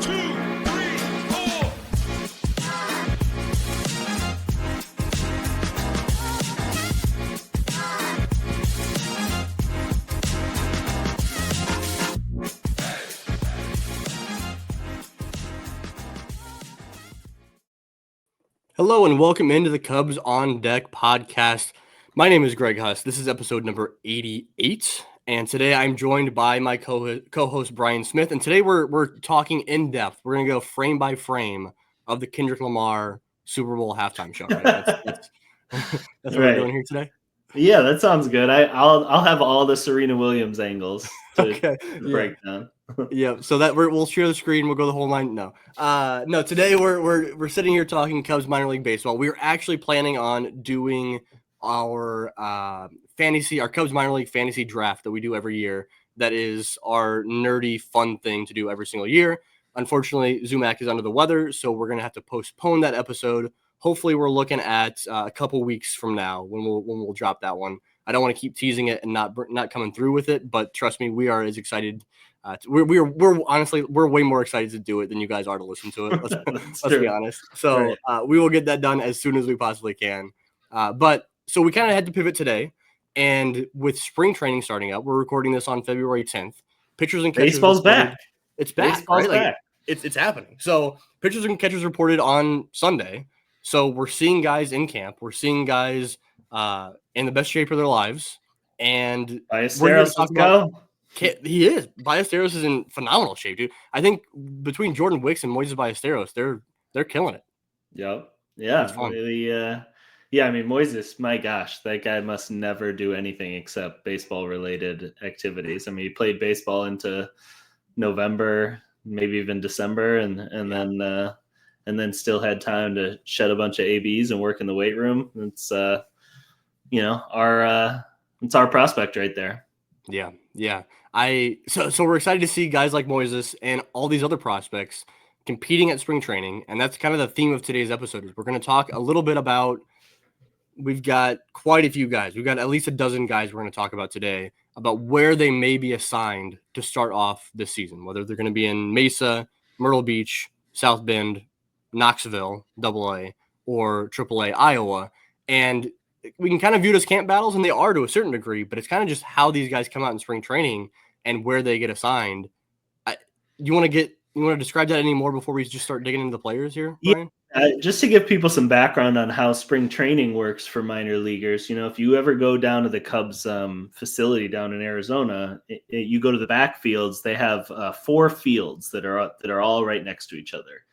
2, 3, 4. Hello and welcome into the Cubs on Deck podcast. My name is Greg Huss. This is episode number 88, and today I'm joined by my co-host Bryan Smith. And today we're talking in depth. We're gonna go frame by frame of the Kendrick Lamar Super Bowl halftime show. Right? That's what we're doing here today. Yeah, that sounds good. I'll have all the Serena Williams angles to break down. Yeah, so that we'll share the screen. We'll go the whole line. No. Today we're sitting here talking Cubs minor league baseball. We're actually planning on doing our Cubs minor league fantasy draft that we do every year. That is our nerdy fun thing to do every single year. Unfortunately, Zumac is under the weather, so we're gonna have to postpone that episode. Hopefully, we're looking at a couple weeks from now when we'll drop that one. I don't want to keep teasing it and not coming through with it, but trust me, we are as excited. We're honestly way more excited to do it than you guys are to listen to it. Let's be honest. So we will get that done as soon as we possibly can. So we kind of had to pivot today, and with spring training starting up, we're recording this on February 10th. Pitchers and catchers. Baseball's back. It's back. Baseball's right? back. It's happening. So pitchers and catchers reported on Sunday. So we're seeing guys in camp. We're seeing guys in the best shape of their lives, and Biesterfeld, let's go. He is. Ballesteros is in phenomenal shape, dude. I think between Jordan Wicks and Moises Ballesteros, they're killing it. Yep. Yeah. Really. Yeah. I mean, Moises, my gosh, that guy must never do anything except baseball-related activities. I mean, he played baseball into November, maybe even December, and then still had time to shed a bunch of ABs and work in the weight room. It's it's our prospect right there. Yeah. So we're excited to see guys like Moises and all these other prospects competing at spring training, and that's kind of the theme of today's episode. Is we're going to talk a little bit about. We've got quite a few guys. We've got at least a dozen guys we're going to talk about today about where they may be assigned to start off this season, whether they're going to be in Mesa, Myrtle Beach, South Bend, Knoxville, AA, or AAA, Iowa. And we can kind of view it as camp battles, and they are to a certain degree, but it's kind of just how these guys come out in spring training and where they get assigned. You want to describe that any more before we just start digging into the players here, Bryan? Just to give people some background on how spring training works for minor leaguers, if you ever go down to the Cubs facility down in Arizona, you go to the backfields. They have 4 fields that are all right next to each other.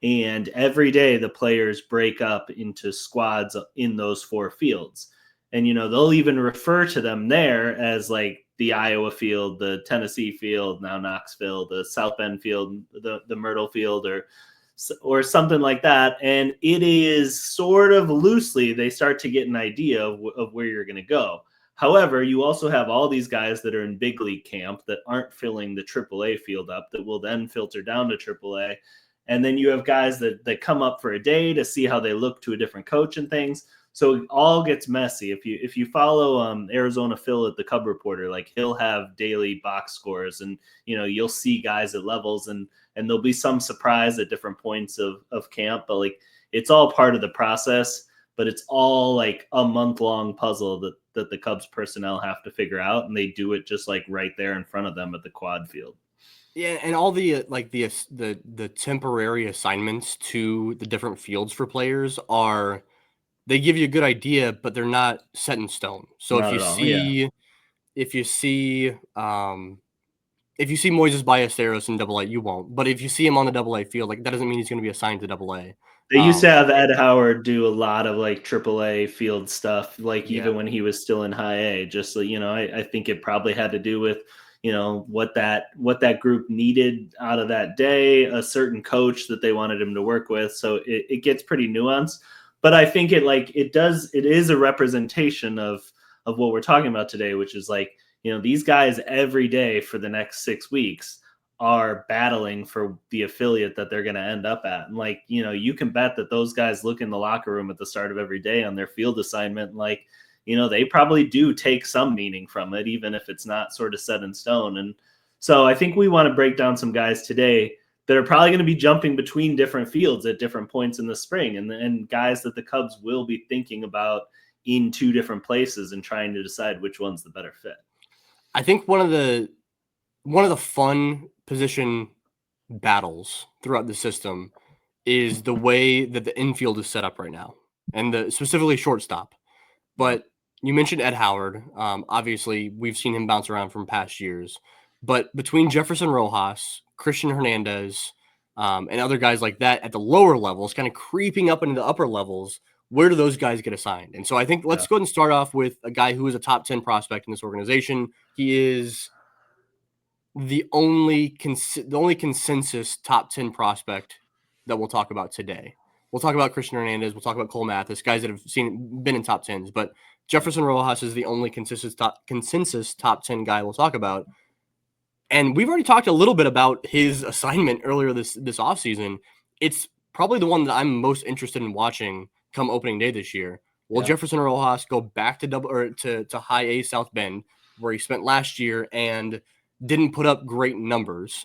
And every day the players break up into squads in those 4 fields. And, they'll even refer to them there as like the Iowa field, the Tennessee field, now Knoxville, the South Bend field, the Myrtle field, or something like that. And it is sort of loosely, they start to get an idea of where you're going to go. However, you also have all these guys that are in big league camp that aren't filling the AAA field up that will then filter down to AAA. And then you have guys that come up for a day to see how they look to a different coach and things. So it all gets messy. If you follow Arizona Phil at the Cub Reporter, like he'll have daily box scores, and you'll see guys at levels, and there'll be some surprise at different points of camp. But like it's all part of the process. But it's all like a month-long puzzle that the Cubs personnel have to figure out, and they do it just like right there in front of them at the quad field. Yeah, and all the the temporary assignments to the different fields for players they give you a good idea, but they're not set in stone. So if you see Moises Ballesteros in AA, you won't. But if you see him on the AA field, like that doesn't mean he's going to be assigned to AA. They used to have Ed Howard do a lot of like AAA field stuff, like even when he was still in high A. Just so I think it probably had to do with what that group needed out of that day, a certain coach that they wanted him to work with. So it gets pretty nuanced. But I think it is a representation of what we're talking about today, which is like, these guys every day for the next 6 weeks are battling for the affiliate that they're going to end up at. And like, you can bet that those guys look in the locker room at the start of every day on their field assignment. Like, they probably do take some meaning from it, even if it's not sort of set in stone. And so I think we want to break down some guys today that are probably going to be jumping between different fields at different points in the spring, and guys that the Cubs will be thinking about in two different places and trying to decide which one's the better fit. I think one of the fun position battles throughout the system is the way that the infield is set up right now, and specifically shortstop. But you mentioned Ed Howard. Obviously, we've seen him bounce around from past years. But between Jefferson Rojas, Cristian Hernandez, and other guys like that at the lower levels, kind of creeping up into the upper levels, where do those guys get assigned? And so I think let's go ahead and start off with a guy who is a top 10 prospect in this organization. He is the only consensus top 10 prospect that we'll talk about today. We'll talk about Cristian Hernandez. We'll talk about Cole Mathis, guys that have been in top 10s. But Jefferson Rojas is the only consensus top 10 guy we'll talk about. And we've already talked a little bit about his assignment earlier this offseason. It's probably the one that I'm most interested in watching come opening day this year. Will Jefferson Rojas go back to high A South Bend, where he spent last year and didn't put up great numbers?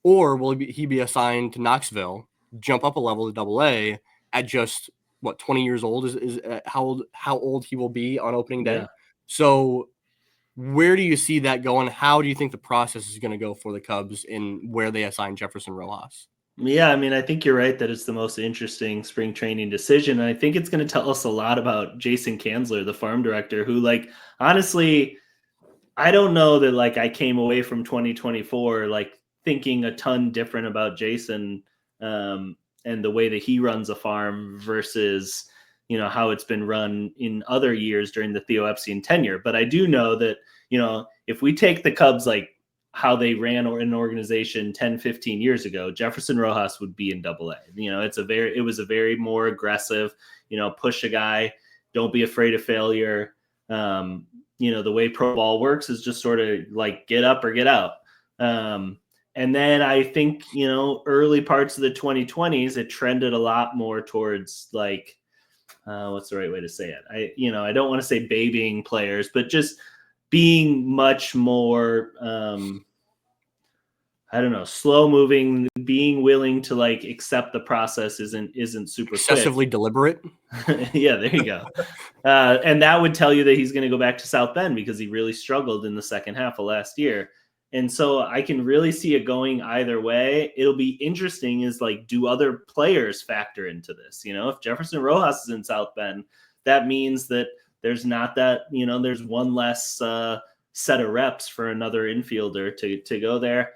Or will he be assigned to Knoxville, jump up a level to Double A at just 20 years old is how old he will be on opening day? So where do you see that going? How do you think the process is going to go for the Cubs in where they assign Jefferson Rojas? Yeah, I mean, I think you're right that it's the most interesting spring training decision. And I think it's going to tell us a lot about Jason Kanzler, the farm director, who, honestly, I don't know that, I came away from 2024, thinking a ton different about Jason and the way that he runs a farm versus, how it's been run in other years during the Theo Epstein tenure. But I do know that, if we take the Cubs, how they ran an organization 10, 15 years ago, Jefferson Rojas would be in Double A. It was a very more aggressive, push a guy, don't be afraid of failure. The way pro ball works is just sort of get up or get out. And then I think, early parts of the 2020s, it trended a lot more towards what's the right way to say it? I don't want to say babying players, but just being much more, slow moving, being willing to accept the process isn't super excessively quick. Deliberate. Yeah, there you go. And that would tell you that he's going to go back to South Bend because he really struggled in the second half of last year. And so I can really see it going either way. It'll be interesting is do other players factor into this? If Jefferson Rojas is in South Bend, that means that there's not that, there's one less set of reps for another infielder to go there.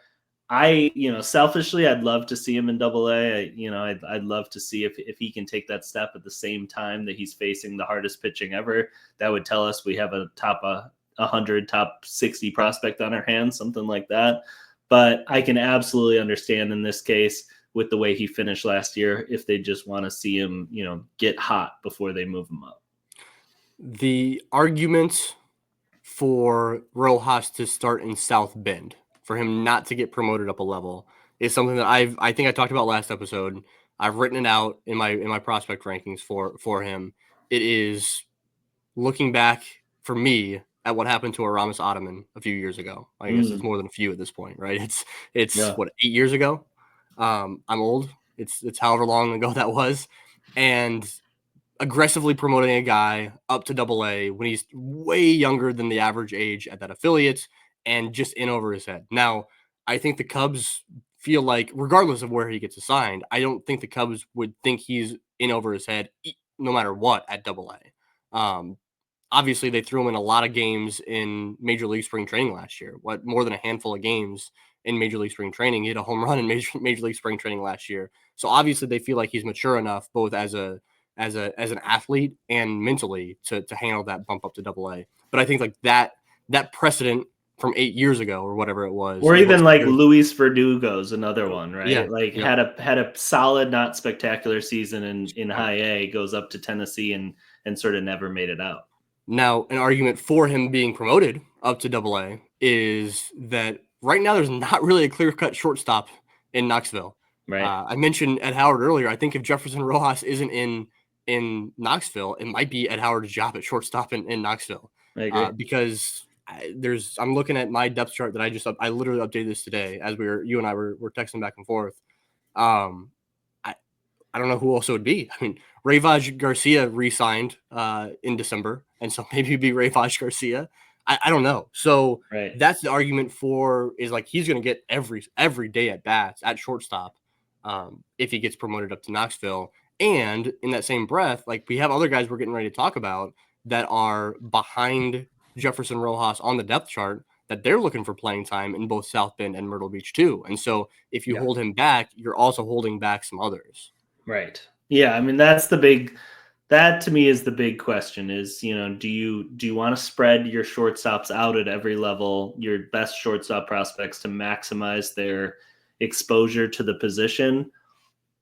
Selfishly, I'd love to see him in Double A. I'd love to see if he can take that step at the same time that he's facing the hardest pitching ever. That would tell us we have a top 100, top 60 prospect on our hands, something like that. But I can absolutely understand in this case with the way he finished last year, if they just want to see him, get hot before they move him up. The argument for Rojas to start in South Bend, for him not to get promoted up a level, is something that I think I talked about last episode. I've written it out in my prospect rankings for him. It is looking back for me at what happened to Aramis Ottoman a few years ago. I guess it's more than a few at this point, right? It's 8 years ago. I'm old. It's however long ago that was, and aggressively promoting a guy up to Double A when he's way younger than the average age at that affiliate and just in over his head. Now, I think the Cubs feel like, regardless of where he gets assigned, I don't think the Cubs would think he's in over his head no matter what at Double A. Obviously, they threw him in a lot of games in Major League Spring Training last year. More than a handful of games in Major League Spring Training. He hit a home run in Major League Spring Training last year. So obviously, they feel like he's mature enough, both as an athlete and mentally, to handle that bump up to Double A. But I think that precedent from 8 years ago or whatever it was, or even Luis Verdugo's another one, right? Yeah, had a solid, not spectacular season in high A, goes up to Tennessee and sort of never made it out. Now, an argument for him being promoted up to Double A is that right now there's not really a clear-cut shortstop in Knoxville. Right. I mentioned Ed Howard earlier. I think if Jefferson Rojas isn't in Knoxville, it might be Ed Howard's job at shortstop in Knoxville. I agree. Because I'm looking at my depth chart that I literally updated this today as you and I were texting back and forth. I don't know who else it would be. I mean, Rayvaj Garcia re-signed in December, and so maybe it'd be Rayvaj Garcia. I don't know. So Right. that's the argument for is like he's going to get every day at bats at shortstop if he gets promoted up to Knoxville. And in that same breath, like we have other guys we're getting ready to talk about that are behind Jefferson Rojas on the depth chart that they're looking for playing time in both South Bend and Myrtle Beach too. And so if you hold him back, you're also holding back some others. Right. Yeah. I mean, that to me is the big question is, do you want to spread your shortstops out at every level, your best shortstop prospects to maximize their exposure to the position?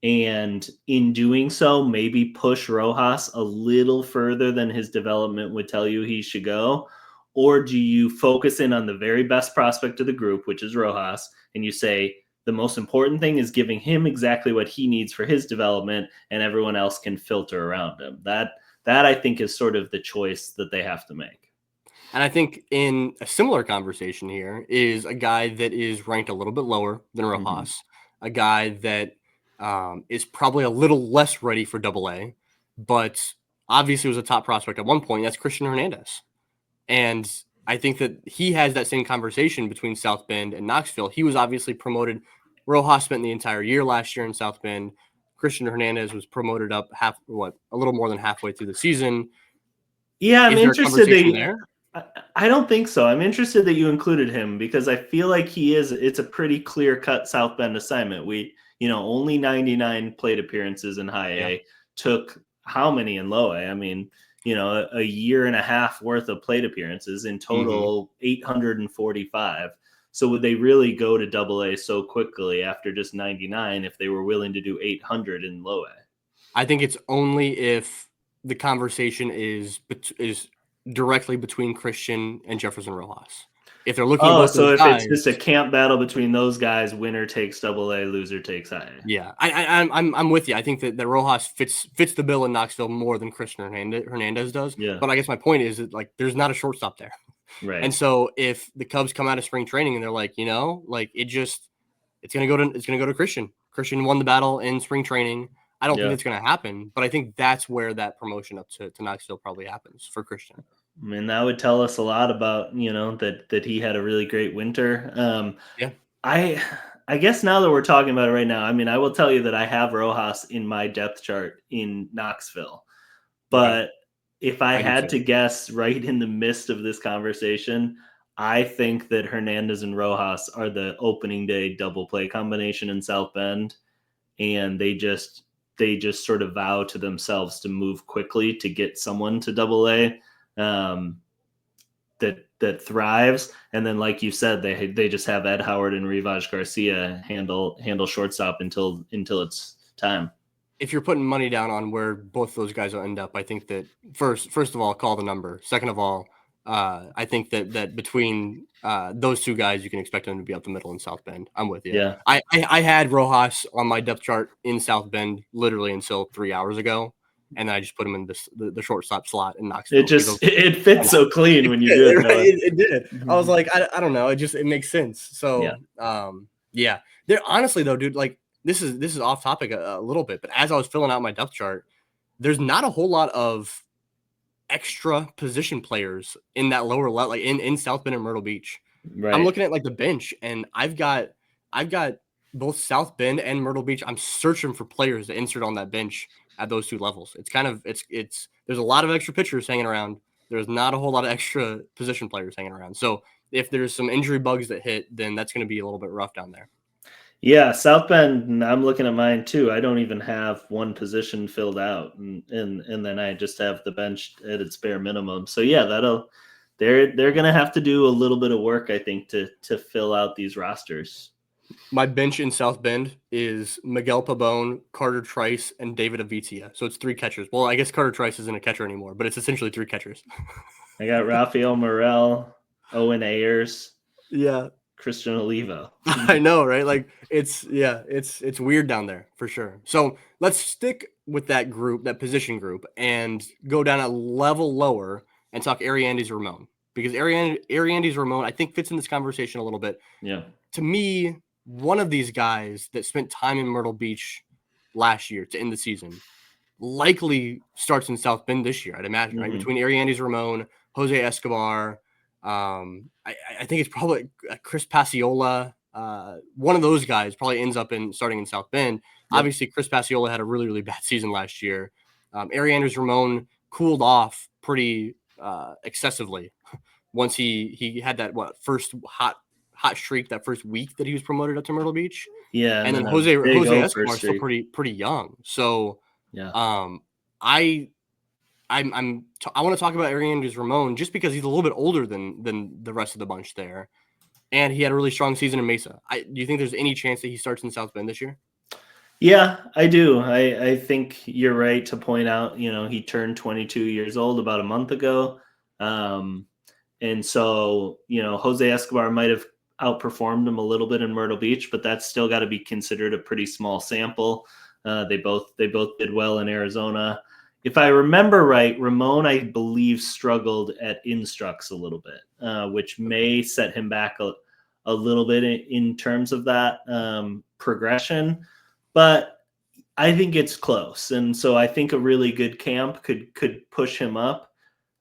And in doing so, maybe push Rojas a little further than his development would tell you he should go? Or do you focus in on the very best prospect of the group, which is Rojas, and you say the most important thing is giving him exactly what he needs for his development, and everyone else can filter around him? That I think is sort of the choice that they have to make. And I think in a similar conversation here is a guy that is ranked a little bit lower than Rojas, a guy that is probably a little less ready for Double-A, but obviously was a top prospect at one point. That's Cristian Hernandez. And I think that he has that same conversation between South Bend and Knoxville. He was obviously promoted. Rojas spent the entire year last year in South Bend. Cristian Hernandez was promoted up a little more than halfway through the season. Yeah, I'm interested there. I don't think so. I'm interested that you included him because I feel like it's a pretty clear-cut South Bend assignment. Only 99 plate appearances in high A, took how many in low A? I mean, a year and a half worth of plate appearances in total, 845. So would they really go to Double-A so quickly after just 99 if they were willing to do 800 in low A? I think it's only if the conversation is directly between Cristian and Jefferson Rojas. If they're looking at both so those if guys, it's just a camp battle between those guys, winner takes Double-A, loser takes high A. Yeah, I'm with you. I think that Rojas fits the bill in Knoxville more than Cristian Hernandez does. Yeah. But I guess my point is that like there's not a shortstop there. Right. And so if the Cubs come out of spring training and they're like, it's gonna go to Cristian. Cristian won the battle in spring training. I don't think it's gonna happen, but I think that's where that promotion up to Knoxville probably happens for Cristian. I mean, that would tell us a lot about, that he had a really great winter. I guess now that we're talking about it right now, I mean, I will tell you that I have Rojas in my depth chart in Knoxville. But if I had to guess right in the midst of this conversation, I think that Hernandez and Rojas are the opening day double play combination in South Bend. And they just sort of vow to themselves to move quickly to get someone to Double-A that thrives. And then, like you said, they just have Ed Howard and Rayvaj Garcia handle shortstop until it's time. If you're putting money down on where both those guys will end up, I think that first of all, call the number. Second of all, I think that between those two guys, you can expect them to be up the middle in South Bend. I'm with you. Yeah. I had Rojas on my depth chart in South Bend literally until 3 hours ago, and then I just put him in the shortstop slot in Knoxville. It fits so clean when you do it. It did. Mm-hmm. I was like, I don't know. It makes sense. So yeah. There honestly though, dude, like this is off topic a little bit, but as I was filling out my depth chart, there's not a whole lot of extra position players in that lower level, like in South Bend and Myrtle Beach. Right. I'm looking at like the bench, and I've got both South Bend and Myrtle Beach. I'm searching for players to insert on that bench at those two levels. It's kind of it's there's a lot of extra pitchers hanging around. There's not a whole lot of extra position players hanging around. So if there's some injury bugs that hit, then that's going to be a little bit rough down there. Yeah, South Bend, I'm looking at mine too. I don't even have one position filled out, and then I just have the bench at its bare minimum. So yeah, they're going to have to do a little bit of work, I think, to fill out these rosters. My bench in South Bend is Miguel Pabon, Carter Trice, and David Avitia. So it's 3 catchers. Well, I guess Carter Trice isn't a catcher anymore, but it's essentially 3 catchers. I got Rafael Morel, Owen Ayers. Yeah. Christian Olivo. I know, right? Like it's weird down there for sure. So let's stick with that group, that position group, and go down a level lower and talk Eriandys Ramon, because Eriandys Ramon, I think, fits in this conversation a little bit. Yeah. To me, one of these guys that spent time in Myrtle Beach last year to end the season likely starts in South Bend this year, I'd imagine, right? Between Eriandys, Ramon, Jose Escobar. I think it's probably Chris Pasiola. One of those guys probably ends up starting in South Bend. Yep. Obviously, Chris Pasiola had a really, really bad season last year. Eriandys, Ramon cooled off pretty excessively once he had that first hot streak that first week that he was promoted up to Myrtle Beach. Yeah, and then Jose Escobar is still pretty young. So yeah, I want to talk about Eriandys Ramon just because he's a little bit older than the rest of the bunch there, and he had a really strong season in Mesa. Do you think there's any chance that he starts in South Bend this year? Yeah, I do. I think you're right to point out, he turned 22 years old about a month ago. And so, Jose Escobar might have outperformed him a little bit in Myrtle Beach, but that's still got to be considered a pretty small sample. They both did well in Arizona. If I remember right, Ramon, I believe, struggled at Instructs a little bit, which may set him back a little bit in terms of that progression. But I think it's close. And so I think a really good camp could push him up.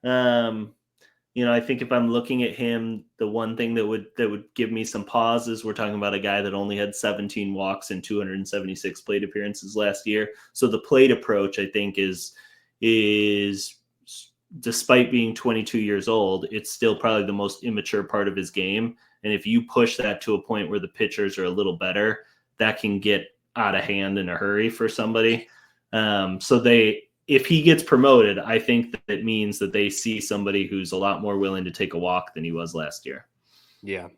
I think if I'm looking at him, the one thing that would give me some pause is we're talking about a guy that only had 17 walks and 276 plate appearances last year. So the plate approach, I think, is despite being 22 years old, it's still probably the most immature part of his game. And if you push that to a point where the pitchers are a little better, that can get out of hand in a hurry for somebody. If he gets promoted, I think that means that they see somebody who's a lot more willing to take a walk than he was last year. Yeah.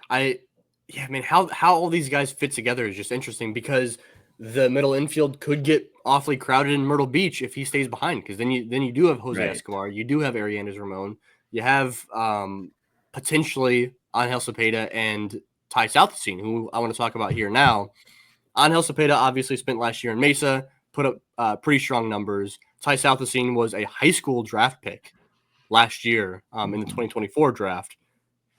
How all these guys fit together is just interesting because the middle infield could get awfully crowded in Myrtle Beach if he stays behind, because then you do have Jose Escobar, you do have Eriandys Ramon, you have potentially Angel Cepeda and Ty Southisene, who I want to talk about here now. Angel Cepeda obviously spent last year in Mesa, put up pretty strong numbers. Ty Southisene was a high school draft pick last year in the 2024 draft.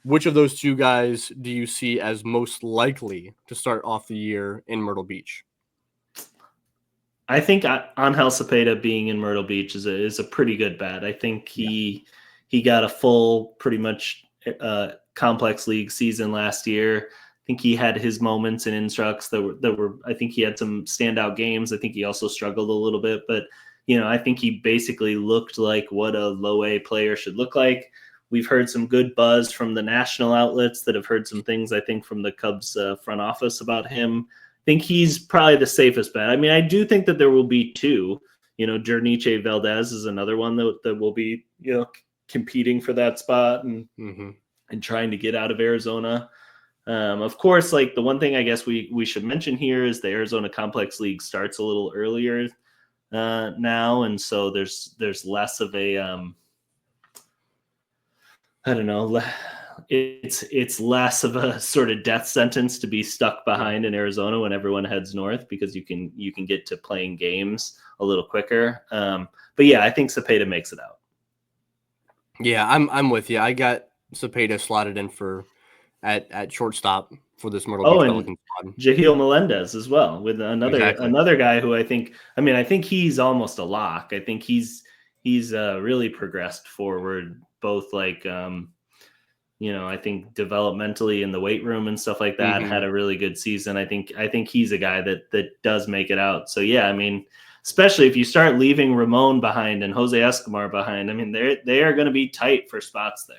Which of those two guys do you see as most likely to start off the year in Myrtle Beach? I think Angel Cepeda being in Myrtle Beach is a pretty good bet. I think he got a full, pretty much complex league season last year. I think he had his moments in Instructs that were. I think he had some standout games. I think he also struggled a little bit, but I think he basically looked like what a low A player should look like. We've heard some good buzz from the national outlets that have heard some things, I think, from the Cubs front office about him. I think he's probably the safest bet. I mean, I do think that there will be two. Jorniche Valdez is another one that will be, competing for that spot and trying to get out of Arizona. Of course, like the one thing I guess we should mention here is the Arizona Complex League starts a little earlier now, and so there's less of a I don't know. It's less of a sort of death sentence to be stuck behind in Arizona when everyone heads north, because you can get to playing games a little quicker. But yeah, I think Cepeda makes it out. Yeah, I'm with you. I got Cepeda slotted in at shortstop for this Myrtle Beach Pelicans squad. Jahil Melendez as well, with another guy who I think he's almost a lock. I think he's really progressed forward, both like I think developmentally in the weight room and stuff like that. Had a really good season. I think he's a guy that does make it out. So yeah, I mean, especially if you start leaving Ramon behind and Jose Escobar behind, I mean, they are going to be tight for spots there.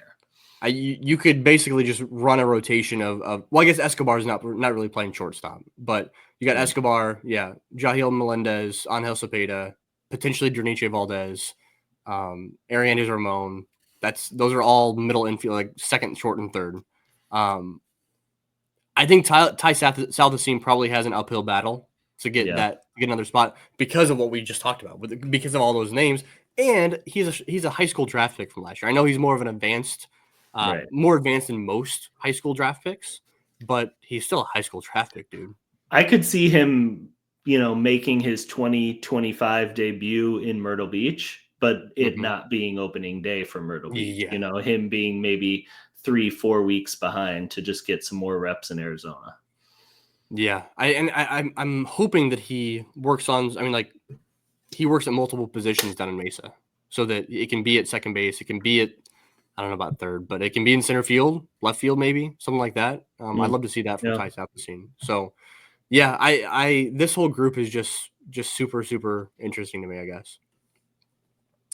You could basically just run a rotation of well, I guess Escobar's not really playing shortstop, but you got Escobar, Jahil Melendez, Angel Cepeda, potentially Jorniche Valdez, Eriandys Ramon. Those are all middle infield, like second, short, and third. I think Ty Southisene probably has an uphill battle to get another spot because of what we just talked about, because of all those names, and he's a high school draft pick from last year. I know he's more of an advanced. More advanced than most high school draft picks, but he's still a high school draft pick, dude. I could see him, making his 2025 debut in Myrtle Beach, but it not being opening day for Myrtle Beach. Yeah. Him being maybe 3-4 weeks behind to just get some more reps in Arizona. Yeah, I'm hoping that he works on. I mean, like he works at multiple positions down in Mesa, so that it can be at second base, it can be at I don't know about third, but it can be in center field, left field, maybe something like that. I'd love to see that from Yeah. Ty Southisene. So yeah, I this whole group is just super interesting to me, I guess.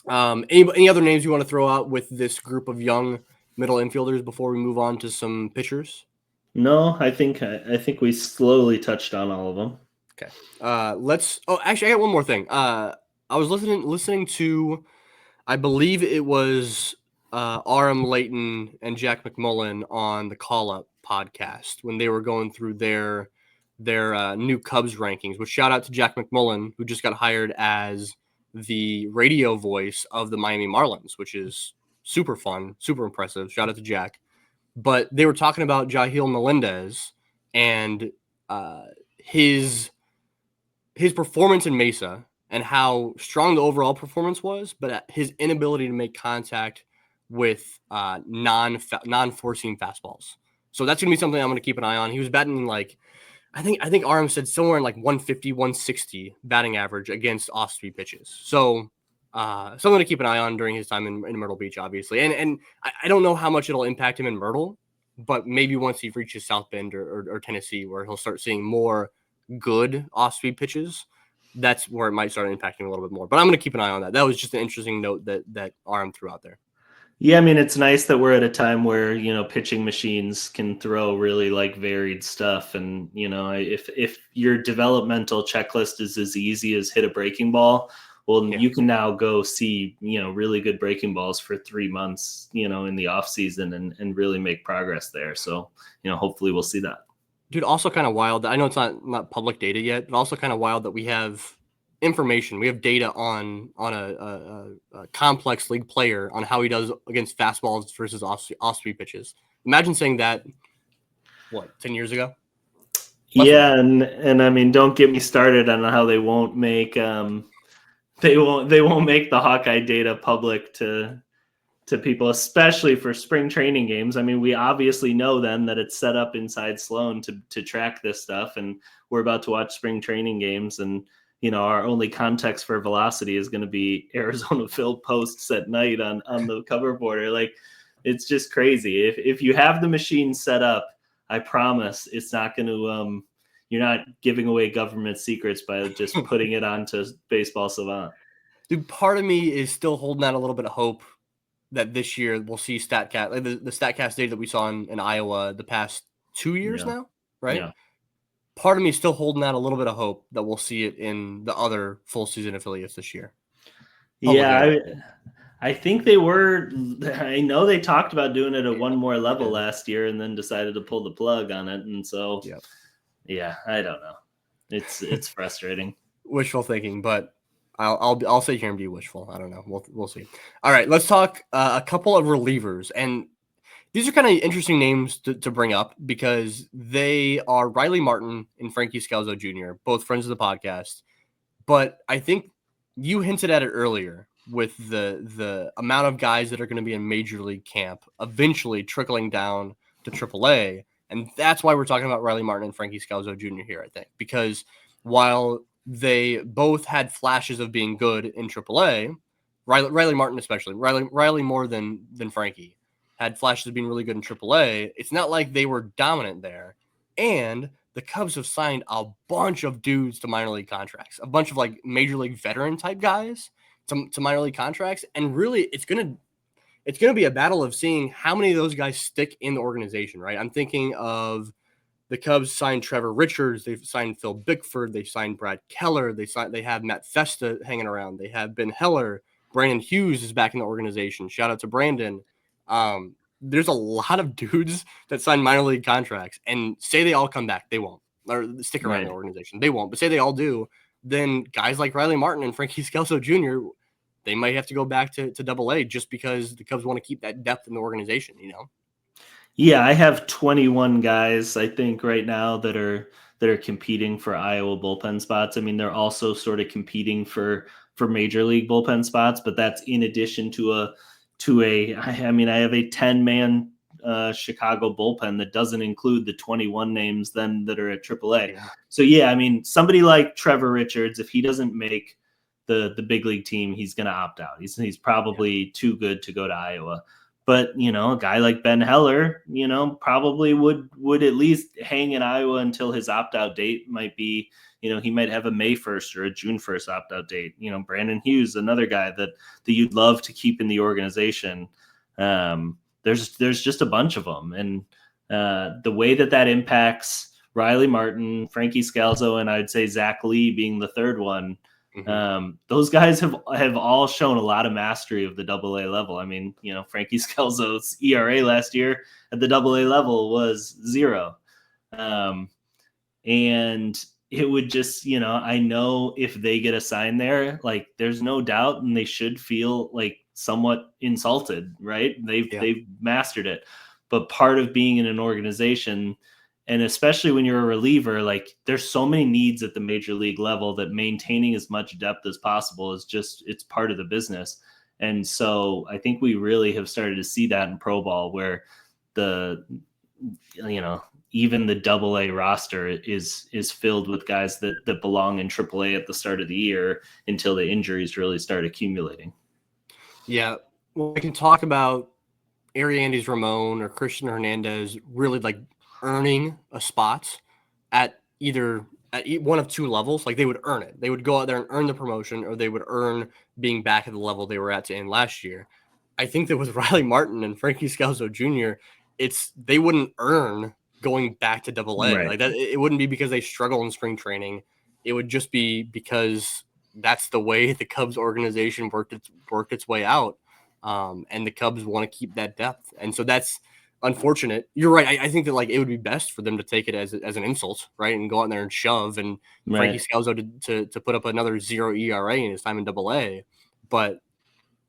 Any other names you want to throw out with this group of young middle infielders before we move on to some pitchers? No, I think we slowly touched on all of them. Okay. Let's. Oh, actually, I got one more thing. I was listening to, I believe it was R.M. Layton and Jack McMullen on the Call Up podcast when they were going through their new Cubs rankings. Which shout out to Jack McMullen, who just got hired as the radio voice of the Miami Marlins, which is super fun, super impressive. Shout out to Jack. But they were talking about Jahil Melendez and his performance in Mesa and how strong the overall performance was, but his inability to make contact with non-forcing fastballs. So that's going to be something I'm going to keep an eye on. He was batting like, I think RM said somewhere in like 150, 160 batting average against off-speed pitches. So something to keep an eye on during his time in Myrtle Beach, obviously. And I don't know how much it'll impact him in Myrtle, but maybe once he reaches South Bend or Tennessee, where he'll start seeing more good off-speed pitches, that's where it might start impacting a little bit more. But I'm going to keep an eye on that. That was just an interesting note that RM threw out there. Yeah, I mean, it's nice that we're at a time where, pitching machines can throw really like varied stuff. And, if your developmental checklist is as easy as hit a breaking ball, well, you can now go see, really good breaking balls for 3 months, in the off season and really make progress there. So, hopefully we'll see that. Dude, also kind of wild. I know it's not public data yet, but also kind of wild that we have information. We have data on a complex league player on how he does against fastballs versus off-speed pitches. Imagine saying that, 10 years ago? Yeah, and I mean, don't get me started on how they won't make they won't make the Hawkeye data public to people, especially for spring training games. I mean, we obviously know then that it's set up inside Sloan to track this stuff, and we're about to watch spring training games, and our only context for velocity is going to be Arizona filled posts at night on the cover border. Like, it's just crazy. If you have the machine set up, I promise it's not going to you're not giving away government secrets by just putting it onto Baseball Savant. Dude, part of me is still holding out a little bit of hope that this year we'll see StatCast, like the StatCast data that we saw in Iowa the past 2 years now, right? Yeah. Part of me is still holding out a little bit of hope that we'll see it in the other full season affiliates this year. Yeah, I think they were. I know they talked about doing it at one more level last year, and then decided to pull the plug on it. And so, yeah, I don't know. It's frustrating. Wishful thinking, but I'll sit here and be wishful. I don't know. We'll see. All right, let's talk a couple of relievers, and these are kind of interesting names to bring up because they are Riley Martin and Frankie Scalzo Jr., both friends of the podcast. But I think you hinted at it earlier with the amount of guys that are going to be in Major League camp eventually trickling down to AAA. And that's why we're talking about Riley Martin and Frankie Scalzo Jr. here, I think, because while they both had flashes of being good in AAA, Riley Martin especially, Riley more than Frankie, had flashes of being really good in AAA. It's not like they were dominant there. And the Cubs have signed a bunch of dudes to minor league contracts, a bunch of like major league veteran type guys to minor league contracts. And really it's going to be a battle of seeing how many of those guys stick in the organization, right? I'm thinking of the Cubs signed Trevor Richards. They've signed Phil Bickford. They signed Brad Keller. They have Matt Festa hanging around. They have Ben Heller. Brandon Hughes is back in the organization. Shout out to Brandon. There's a lot of dudes that sign minor league contracts and say they all come back. They won't, or stick around the organization. They won't, but say they all do. Then guys like Riley Martin and Frankie Scalzo Jr., they might have to go back to AA just because the Cubs want to keep that depth in the organization, Yeah, I have 21 guys, I think, right now that are competing for Iowa bullpen spots. I mean, they're also sort of competing for major league bullpen spots, but that's in addition to I have a 10-man Chicago bullpen that doesn't include the 21 names then that are at AAA. Yeah. So yeah, I mean, somebody like Trevor Richards, if he doesn't make the big league team, he's going to opt out. He's probably too good to go to Iowa. But, a guy like Ben Heller, probably would at least hang in Iowa until his opt-out date might be, he might have a May 1st or a June 1st opt-out date. Brandon Hughes, another guy that you'd love to keep in the organization. There's just a bunch of them. And the way that impacts Riley Martin, Frankie Scalzo, and I'd say Zach Lee being the third one, those guys have all shown a lot of mastery of the AA level. I mean, Frankie Scalzo's ERA last year at the AA level was 0. And it would just, I know if they get assigned there, like there's no doubt, and they should feel like somewhat insulted, right? They've mastered it. But part of being in an organization, and especially when you're a reliever, like there's so many needs at the major league level that maintaining as much depth as possible is just, it's part of the business. And so I think we really have started to see that in pro ball, where even the AA roster is filled with guys that belong in AAA at the start of the year until the injuries really start accumulating. Yeah. Well, we can talk about Eriandys, Ramon, or Cristian Hernandez really like earning a spot at one of two levels. Like they would earn it. They would go out there and earn the promotion, or they would earn being back at the level they were at to end last year. I think that with Riley Martin and Frankie Scalzo Jr., they wouldn't earn going back to AA. Right. Like that, it wouldn't be because they struggle in spring training. It would just be because that's the way the Cubs organization worked its way out. And the Cubs want to keep that depth. And so that's unfortunate. You're right. I think that like it would be best for them to take it as an insult, right? And go out there and shove and Frankie Scalzo to put up another 0 ERA in his time in AA. But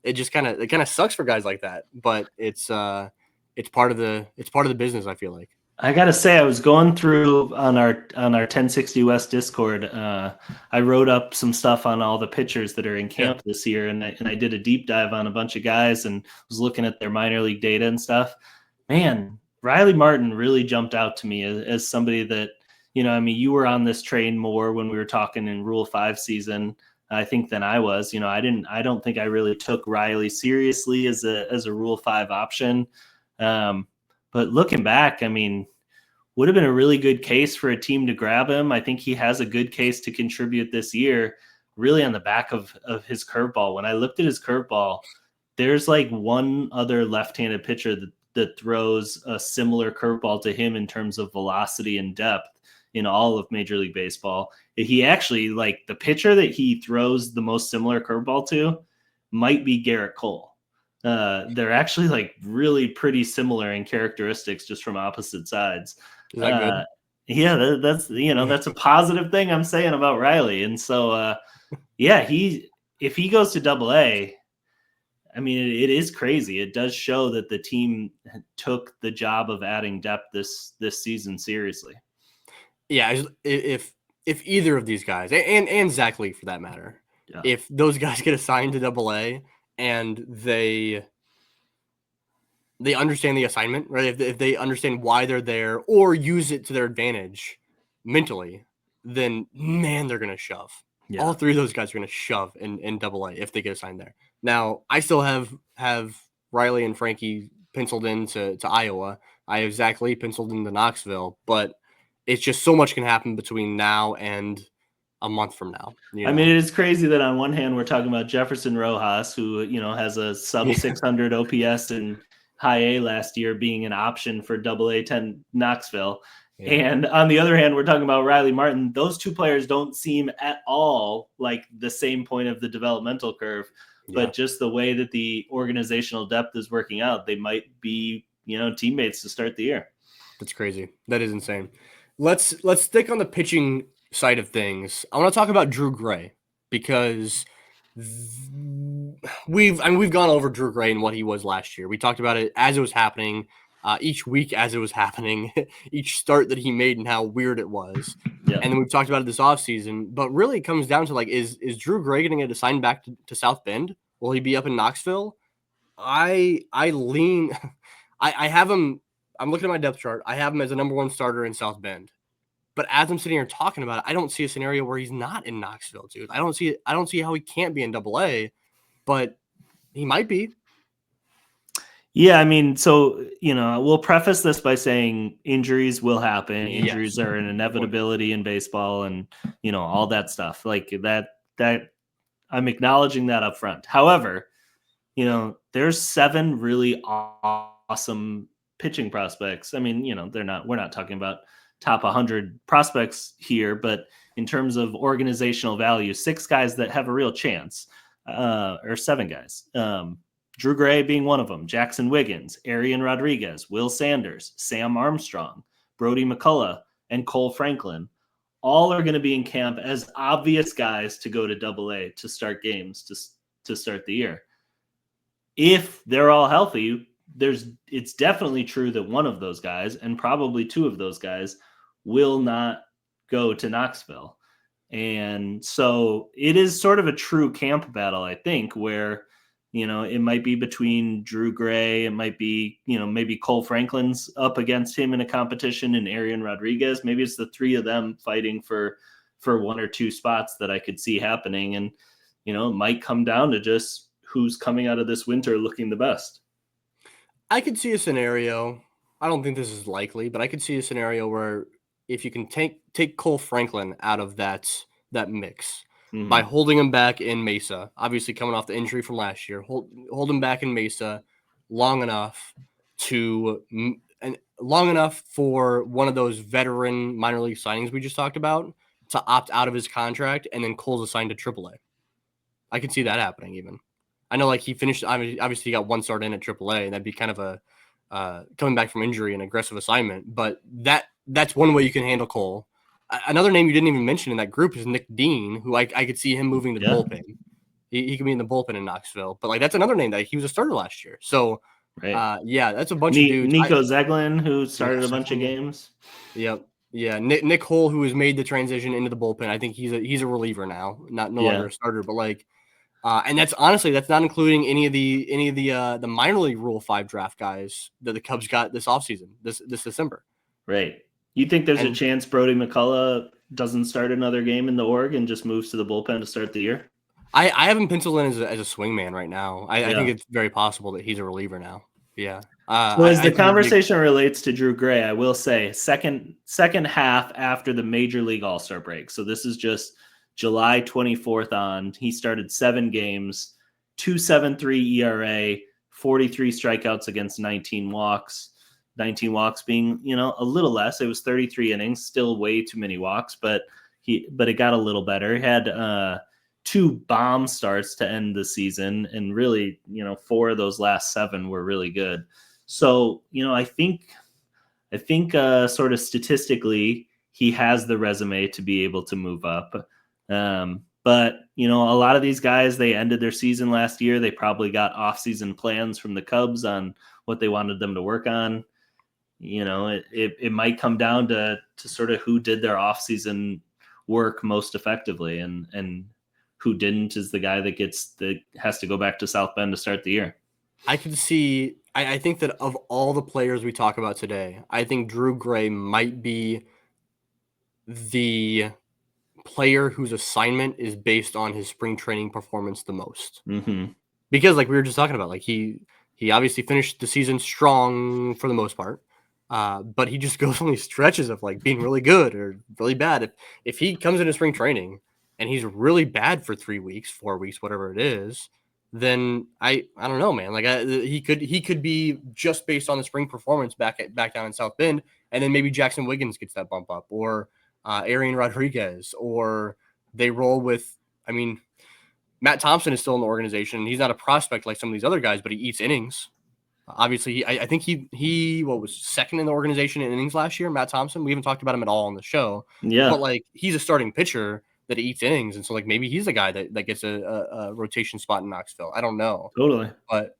it just kind of sucks for guys like that. But it's part of the business, I feel like. I gotta say, I was going through on our 1060 West Discord. I wrote up some stuff on all the pitchers that are in camp this year, and I did a deep dive on a bunch of guys and was looking at their minor league data and stuff. Man, Riley Martin really jumped out to me as somebody that, you were on this train more when we were talking in Rule 5 season, I think, than I was. I don't think I really took Riley seriously as a Rule 5 option. But looking back, I mean, would have been a really good case for a team to grab him. I think he has a good case to contribute this year, really on the back of his curveball. When I looked at his curveball, there's like one other left-handed pitcher that throws a similar curveball to him in terms of velocity and depth in all of Major League Baseball. He actually, like, the pitcher that he throws the most similar curveball to might be Garrett Cole. They're actually like really pretty similar in characteristics, just from opposite sides. Is that good? Yeah, that's a positive thing I'm saying about Riley. And so, if he goes to AA, I mean, it is crazy. It does show that the team took the job of adding depth this season seriously. Yeah, if either of these guys, and Zach Lee for that matter, if those guys get assigned to AA and they understand the assignment, right? If they understand why they're there or use it to their advantage mentally, then man, they're gonna shove. Yeah. All three of those guys are gonna shove in AA if they get assigned there. Now, I still have Riley and Frankie penciled into Iowa. I have Zach Lee penciled into Knoxville, but it's just so much can happen between now and a month from now. I mean, it is crazy that on one hand we're talking about Jefferson Rojas, who has a sub 600 OPS and high A last year, being an option for AA-10 Knoxville. Yeah. And on the other hand, we're talking about Riley Martin. Those two players don't seem at all like the same point of the developmental curve, but just the way that the organizational depth is working out, they might be, teammates to start the year. That's crazy. That is insane. Let's stick on the pitching side of things. I want to talk about Drew Gray, because we've gone over Drew Gray and what he was last year. We talked about it as it was happening, each week as it was happening, each start that he made and how weird it was. Yeah. And then we've talked about it this offseason. But really it comes down to, like, is Drew Gray going to get assigned back to South Bend? Will he be up in Knoxville? I I have him. I'm looking at my depth chart. I have him as a number 1 starter in South Bend. But as I'm sitting here talking about it, I don't see a scenario where he's not in Knoxville, dude. I don't see how he can't be in AA, but he might be. Yeah, I mean, so, we'll preface this by saying injuries will happen. Injuries are an inevitability in baseball and, all that stuff. Like that I'm acknowledging that up front. However, there's 7 really awesome pitching prospects. I mean, we're not talking about top 100 prospects here, but in terms of organizational value, 6 guys that have a real chance, or 7 guys. Drew Gray being one of them, Jackson Wiggins, Arian Rodriguez, Will Sanders, Sam Armstrong, Brody McCullough, and Cole Franklin. All are going to be in camp as obvious guys to go to AA to start games to start the year. If they're all healthy, it's definitely true that one of those guys, and probably 2 of those guys, will not go to Knoxville. And so it is sort of a true camp battle, I think, where it might be between Drew Gray. It might be, maybe Cole Franklin's up against him in a competition and Arian Rodriguez. Maybe it's the 3 of them fighting for 1 or 2 spots that I could see happening. And, it might come down to just who's coming out of this winter looking the best. I could see a scenario. I don't think this is likely, but I could see a scenario where if you can take Cole Franklin out of that mix, by holding him back in Mesa, obviously coming off the injury from last year, hold him back in Mesa long enough for one of those veteran minor league signings we just talked about to opt out of his contract, and then Cole's assigned to AAA. I can see that happening even. I know, like, he finished. I mean, obviously, he got 1 start in at AAA, and that'd be kind of a coming back from injury and aggressive assignment. But that's one way you can handle Cole. Another name you didn't even mention in that group is Nick Dean, who I could see him moving to the bullpen. He could be in the bullpen in Knoxville. But, like, that's another name that he was a starter last year. So, that's a bunch of dudes. Nico Zeglin, who started a bunch of games. Yep. Yeah, Nick Hull, who has made the transition into the bullpen. I think he's a reliever now, no longer a starter. But, like, and that's not including any of the minor league Rule 5 draft guys that the Cubs got this offseason, this December. Right. You think there's a chance Brody McCullough doesn't start another game in the org and just moves to the bullpen to start the year? I have him penciled in as a swingman right now. I think it's very possible that he's a reliever now. Yeah. So as the conversation relates to Drew Gray, I will say second half after the Major League All-Star break. So this is just July 24th on. He started 7 games, 2.73 ERA, 43 strikeouts against 19 walks. 19 walks being, a little less. It was 33 innings, still way too many walks, but it got a little better. He had 2 bomb starts to end the season, and really, 4 of those last 7 were really good. So, I think sort of statistically, he has the resume to be able to move up. But, a lot of these guys, they ended their season last year. They probably got off-season plans from the Cubs on what they wanted them to work on. It might come down to sort of who did their off-season work most effectively, and who didn't is the guy that has to go back to South Bend to start the year. I can see. I think that of all the players we talk about today, I think Drew Gray might be the player whose assignment is based on his spring training performance the most. Mm-hmm. Because, like we were just talking about, like he obviously finished the season strong for the most part. But he just goes on these stretches of like being really good or really bad. If he comes into spring training and he's really bad for 3 weeks, 4 weeks, whatever it is, then I don't know, man. Like he could be just based on the spring performance back down in South Bend, and then maybe Jackson Wiggins gets that bump up, or Arian Rodriguez, or they roll with. I mean, Matt Thompson is still in the organization. He's not a prospect like some of these other guys, but he eats innings. Obviously, I think he was second in the organization in innings last year. Matt Thompson. We haven't talked about him at all on the show. Yeah, but like he's a starting pitcher that eats innings, and so like maybe he's the guy that gets a rotation spot in Knoxville. I don't know. Totally. But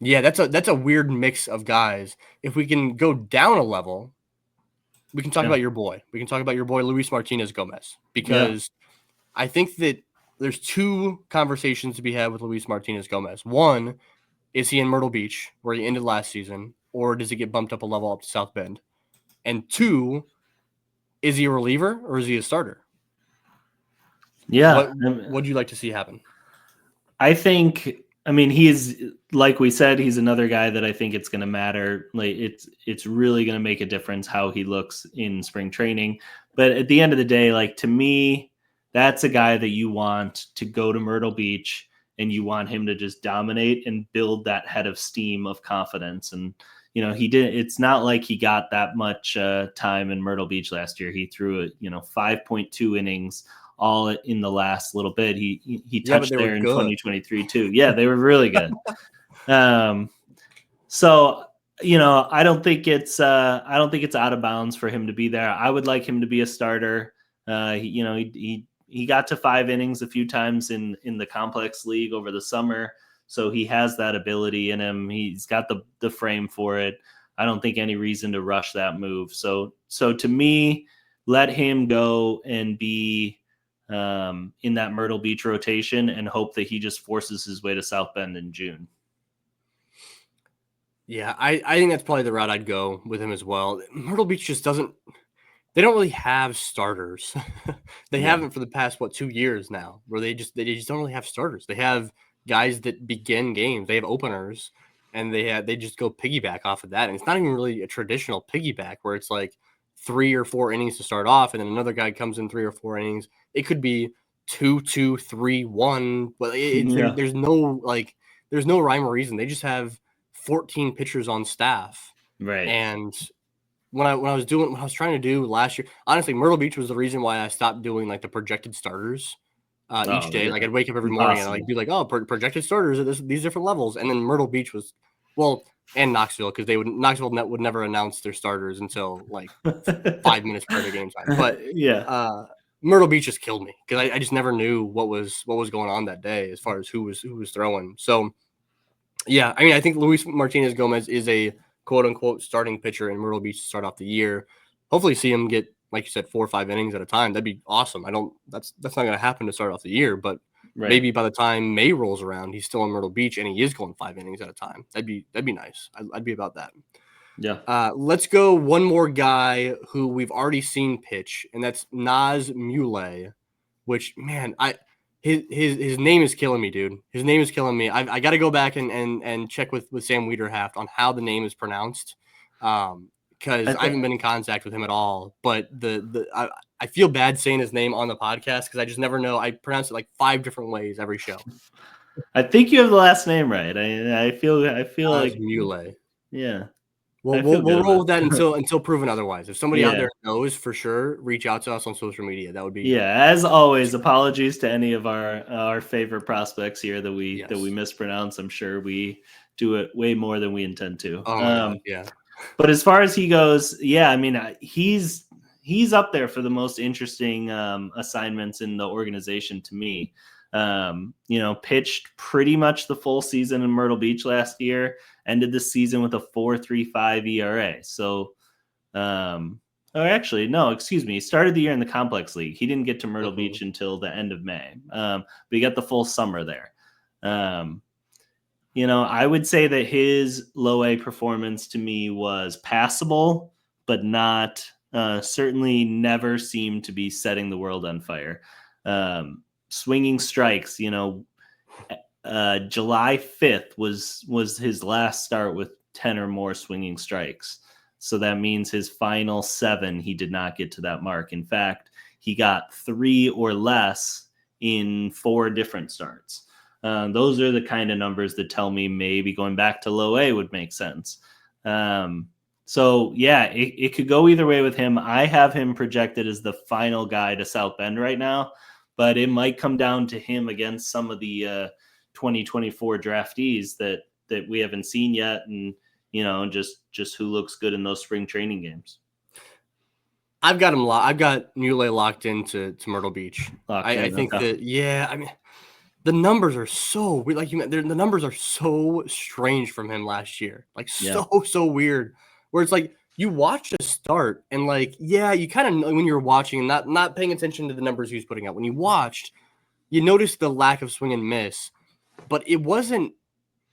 yeah, that's a weird mix of guys. If we can go down a level, we can talk about your boy. We can talk about your boy Luis Martinez-Gomez, because I think that there's 2 conversations to be had with Luis Martinez-Gomez. One, is he in Myrtle Beach where he ended last season, or does he get bumped up a level up to South Bend? And 2, is he a reliever or is he a starter? Yeah. What would you like to see happen? I think, I mean, he's, like we said, he's another guy that I think it's going to matter. Like it's really going to make a difference how he looks in spring training. But at the end of the day, like, to me, that's a guy that you want to go to Myrtle Beach and you want him to just dominate and build that head of steam of confidence. And, he did. It's not like he got that much time in Myrtle Beach last year. He threw 5.2 innings all in the last little bit. He touched there in 2023 too. Yeah, they were really good. So I don't think it's out of bounds for him to be there. I would like him to be a starter. He got to 5 innings a few times in the complex league over the summer. So he has that ability in him. He's got the frame for it. I don't think any reason to rush that move. So to me, let him go and be in that Myrtle Beach rotation and hope that he just forces his way to South Bend in June. Yeah, I think that's probably the route I'd go with him as well. Myrtle Beach just doesn't – they don't really have starters. They haven't for the past, 2 years now, where they just don't really have starters. They have guys that begin games. They have openers, and they just go piggyback off of that. And it's not even really a traditional piggyback where it's like 3 or 4 innings to start off, and then another guy comes in 3 or 4 innings. It could be 2-2, 3-1. But there's no rhyme or reason. They just have 14 pitchers on staff. Right. And when I was trying to do last year, honestly, Myrtle Beach was the reason why I stopped doing like the projected starters each day. Yeah. Like I'd wake up every morning and I'd be like, oh, projected starters at these different levels. And then Myrtle Beach was, and Knoxville, because Knoxville would never announce their starters until like 5 minutes prior to game time. But Myrtle Beach just killed me because I just never knew what was going on that day as far as who was throwing. So yeah, I mean, I think Luis Martinez-Gomez is a quote unquote starting pitcher in Myrtle Beach to start off the year. Hopefully see him get, like you said, 4 or 5 innings at a time. That'd be awesome. That's not going to happen to start off the year, but maybe by the time May rolls around, he's still in Myrtle Beach and he is going 5 innings at a time. That'd be nice. I'd be about that. Yeah. Let's go one more guy who we've already seen pitch, and that's Naz Mule, which, man, his name is killing me, dude. His name is killing me. I got to go back and check with Sam Wiederhaft on how the name is pronounced, because I haven't been in contact with him at all. But I feel bad saying his name on the podcast because I just never know. I pronounce it like 5 different ways every show. I think you have the last name right. I feel like Mule. Yeah. Well, we'll roll with that until proven otherwise. If somebody out there knows for sure, reach out to us on social media. That would be as always. Apologies to any of our favorite prospects here that we mispronounce. I'm sure we do it way more than we intend to. Oh my God, yeah. But as far as he goes, I mean, he's up there for the most interesting assignments in the organization to me. Pitched pretty much the full season in Myrtle Beach last year, ended the season with a 4.35 ERA. So, he started the year in the complex league. He didn't get to Myrtle Beach until the end of May. But he got the full summer there. I would say that his low A performance to me was passable, but not, certainly never seemed to be setting the world on fire. Swinging strikes, July 5th was his last start with 10 or more swinging strikes. So that means his final 7, he did not get to that mark. In fact, he got 3 or less in 4 different starts. Those are the kind of numbers that tell me maybe going back to low A would make sense. It could go either way with him. I have him projected as the final guy to South Bend right now. But it might come down to him against some of the 2024 draftees that we haven't seen yet, and just who looks good in those spring training games. I've got him. I've got Mule locked into Myrtle Beach. I think that. Yeah, I mean, the numbers are so weird. Like the numbers are so strange from him last year. Like so weird. Where it's like, you watch a start and you kind of know when you're watching and not paying attention to the numbers he was putting out. When you watched, you noticed the lack of swing and miss, but it wasn't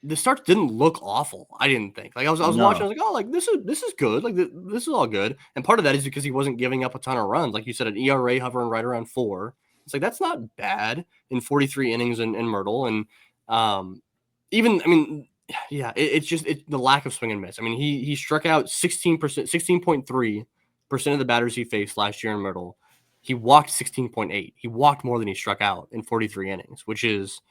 the starts didn't look awful. I didn't think. Like I was watching, I was like, oh, like this is good. Like this is all good. And part of that is because he wasn't giving up a ton of runs. Like you said, an ERA hovering right around 4. It's like that's not bad in 43 innings in Myrtle. And even I mean, yeah, it's just the lack of swing and miss. I mean, he struck out 16%, 16.3% of the batters he faced last year in Myrtle. He walked 16.8. He walked more than he struck out in 43 innings, which is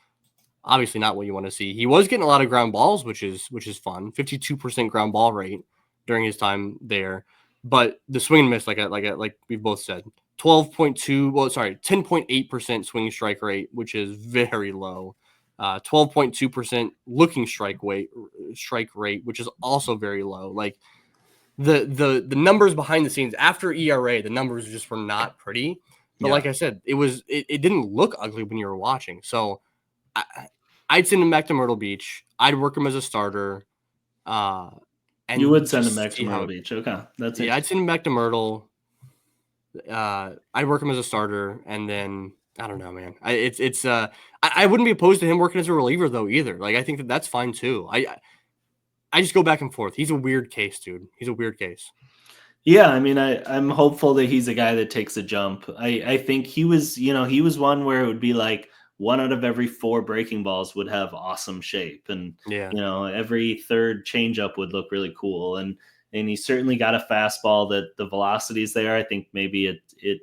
obviously not what you want to see. He was getting a lot of ground balls, which is fun. 52% ground ball rate during his time there, but the swing and miss, like we've both said, 10.8% swing strike rate, which is very low. 12.2% looking strike rate, which is also very low. Like the numbers behind the scenes after ERA, the numbers just were not pretty. But like I said, it didn't look ugly when you were watching. So I'd send him back to Myrtle Beach. I'd work him as a starter. And you would send him back to Myrtle Beach. Okay, that's I'd send him back to Myrtle. I'd work him as a starter, and then I don't know, man. I wouldn't be opposed to him working as a reliever though either. Like I think that's fine too. I just go back and forth. He's a weird case, dude. He's a weird case. Yeah, I mean, I'm hopeful that he's a guy that takes a jump. I think he was one where it would be like 1 out of every 4 breaking balls would have awesome shape, and every third changeup would look really cool, and he certainly got a fastball that the velocity is there. I think maybe it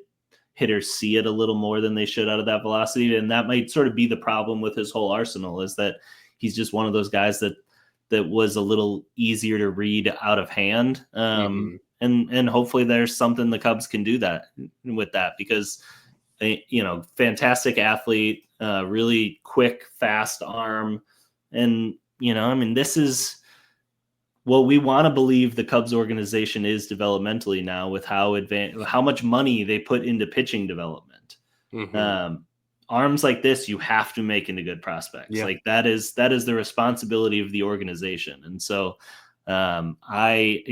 hitters see it a little more than they should out of that velocity, and that might sort of be the problem with his whole arsenal, is that he's just one of those guys that was a little easier to read out of hand. And hopefully there's something the Cubs can do that with that, because fantastic athlete, really quick, fast arm. And, I mean, this is what we want to believe the Cubs organization is developmentally now, with how much money they put into pitching development. Arms like this, you have to make into good prospects. Yeah. Like that is the responsibility of the organization. And so I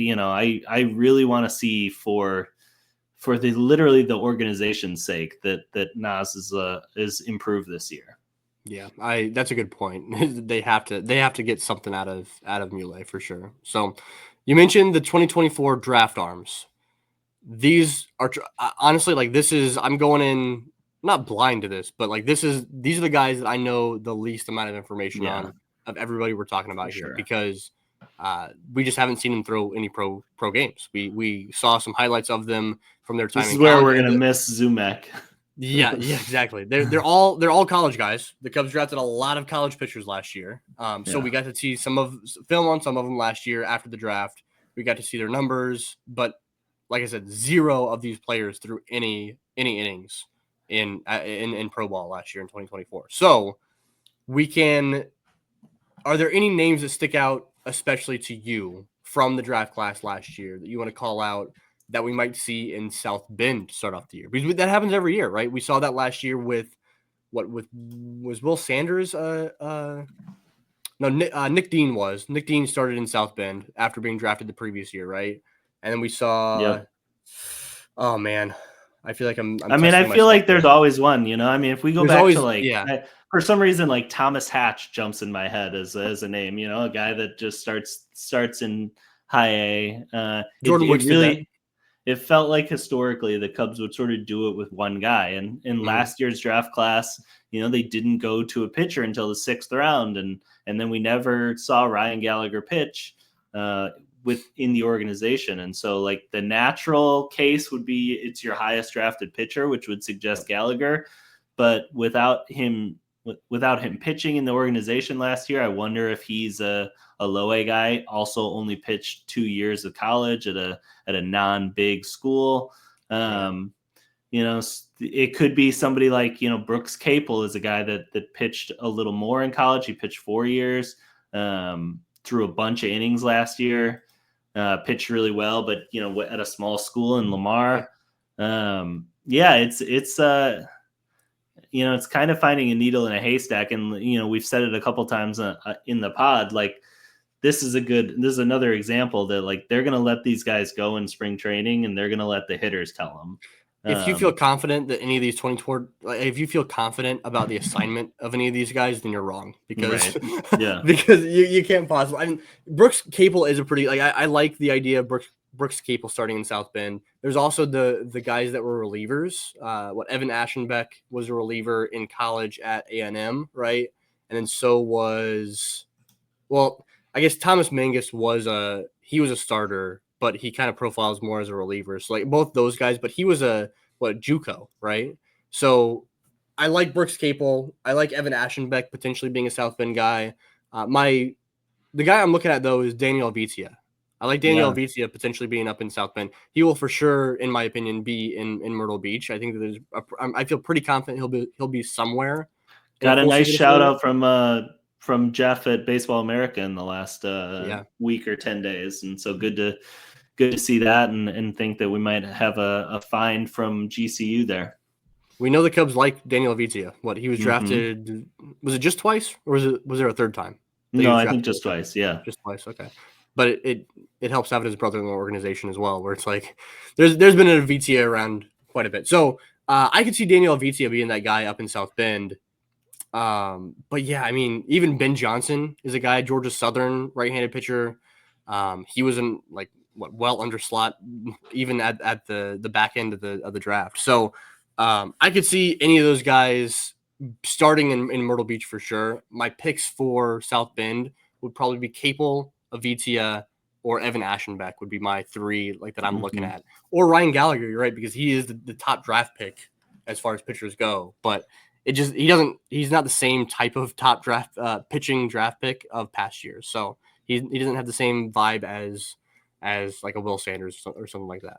really want to see for literally the organization's sake that Naz is improved this year. Yeah, that's a good point. They have to get something out of Mule for sure. So you mentioned the 2024 draft arms. These are honestly, like, I'm going in not blind to this, but like these are the guys that I know the least amount of information on of everybody we're talking about here, because we just haven't seen them throw any pro games. We saw some highlights of them from their time. This is where we're gonna miss Zumek. Yeah, exactly. They're all college guys. The Cubs drafted a lot of college pitchers last year. So we got to see some film on some of them last year after the draft. We got to see their numbers, but like I said, 0 of these players threw any innings in pro ball last year in 2024. So are there any names that stick out, especially to you, from the draft class last year that you want to call out that we might see in South Bend to start off the year? Because that happens every year, right? We saw that last year was Will Sanders? No, Nick Dean was. Nick Dean started in South Bend after being drafted the previous year, right? And then we saw oh man, I feel like I feel like there's always one, I mean, if we go back to for some reason, like Thomas Hatch jumps in my head as a name, a guy that just starts in high A. Jordan Wicks really, it felt like historically the Cubs would sort of do it with one guy. And in last year's draft class, they didn't go to a pitcher until the 6th round. And then we never saw Ryan Gallagher pitch within the organization. And so like the natural case would be it's your highest drafted pitcher, which would suggest Gallagher. But without him pitching in the organization last year, I wonder if he's a low A guy. Also only pitched 2 years of college at a non-big school. It could be somebody like, Brooks Capel is a guy that pitched a little more in college. He pitched 4 years, threw a bunch of innings last year, pitched really well, but, at a small school in Lamar. It's kind of finding a needle in a haystack. And, we've said it a couple times in the pod, like, this is another example that like they're going to let these guys go in spring training and they're going to let the hitters tell them. If you feel confident that any of these 24, if you feel confident about the assignment of any of these guys, then you're wrong because, Right. Yeah. because you can't possibly. I mean, Brooks Capel is a pretty I like the idea of Brooks Capel starting in South Bend. There's also the guys that were relievers. Evan Aschenbeck was a reliever in college at A&M, right? And then so was, well, I guess Thomas Mangus was a starter, but he kind of profiles more as a reliever. So like both those guys, but he was a JUCO, right? So I like Brooks Capel. I like Evan Aschenbeck potentially being a South Bend guy. The guy I'm looking at though is Daniel Vitia. I like Daniel Vitia potentially being up in South Bend. He will for sure, in my opinion, be in Myrtle Beach. I think that I feel pretty confident he'll be somewhere. Got a nice shout out from Jeff at Baseball America in the last week or 10 days, and so good to see that and think that we might have a find from GCU there. We know the Cubs like Daniel Vitia. What, he was drafted? Was it just twice, or was there a third time? No, I think just twice. Yeah, just twice. Okay, but it helps having his brother in the organization as well, where it's like there's been a Vitia around quite a bit. So I could see Daniel Vitia being that guy up in South Bend. But yeah, I mean, even Ben Johnson is a guy, Georgia Southern right-handed pitcher. He was in well under slot, even at the back end of the draft. So I could see any of those guys starting in Myrtle Beach for sure. My picks for South Bend would probably be Capel, Avitia, or Evan Aschenbeck would be my three that I'm looking at. Or Ryan Gallagher, you're right, because he is the top draft pick as far as pitchers go. But he's not the same type of top draft pitching draft pick of past years. So he doesn't have the same vibe as like a Will Sanders or something like that.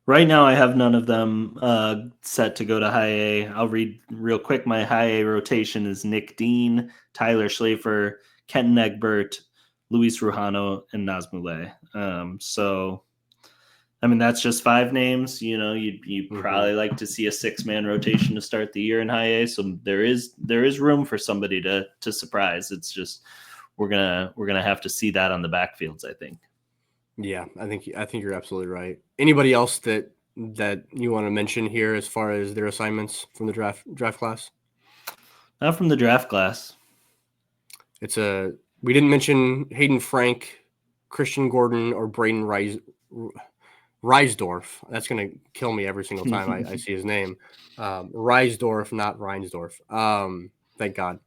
Right now, I have none of them set to go to high A. I'll read real quick. My high A rotation is Nick Dean, Tyler Schlafer, Kenton Egbert, Luis Rujano, and Naz Mule. So, I mean, that's just 5 names. You know, you'd probably like to see a 6-man rotation to start the year in high A. So there is room for somebody to surprise. It's just we're gonna have to see that on the backfields, I think. Yeah, I think you're absolutely right. Anybody else that you want to mention here as far as their assignments from the draft class? Not from the draft class. We didn't mention Hayden Frank, Christian Gordon, or Braden Reisdorf. That's going to kill me every single time I see his name. Reisdorf, not Reinsdorf. Thank God.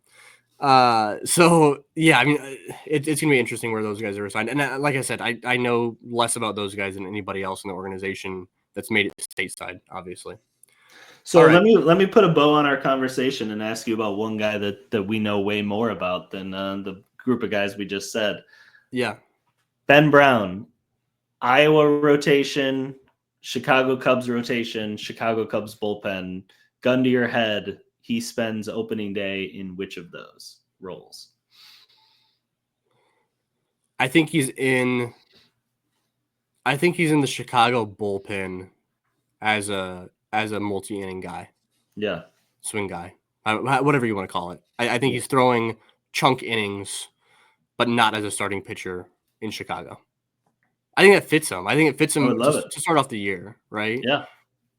So yeah, I mean, it's gonna be interesting where those guys are assigned. And like I said, I know less about those guys than anybody else in the organization that's made it stateside, obviously. So let me put a bow on our conversation and ask you about one guy that we know way more about than the group of guys we just said. Yeah, Ben Brown, Iowa rotation, Chicago Cubs rotation, Chicago Cubs bullpen. Gun to your head. He spends opening day in which of those roles? I think he's in the Chicago bullpen as a multi-inning guy. Yeah. Swing guy. Whatever you want to call it. I think he's throwing chunk innings, but not as a starting pitcher in Chicago. I think that fits him. I think it fits him to start off the year, right? Yeah.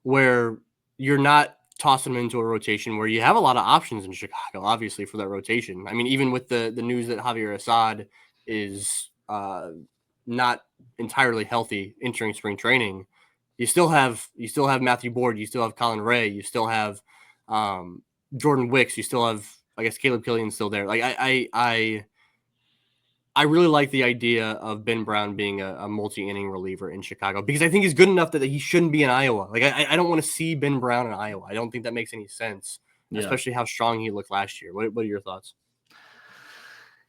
Where you're not tossing him into a rotation where you have a lot of options in Chicago, obviously, for that rotation. I mean, even with the news that Javier Assad is not entirely healthy entering spring training, you still have Matthew Board, you still have Colin Ray, you still have Jordan Wicks, you still have, I guess, Caleb Killian still there. Like I really like the idea of Ben Brown being a multi-inning reliever in Chicago because I think he's good enough that he shouldn't be in Iowa. Like I don't want to see Ben Brown in Iowa. I don't think that makes any sense, especially how strong he looked last year. What are your thoughts?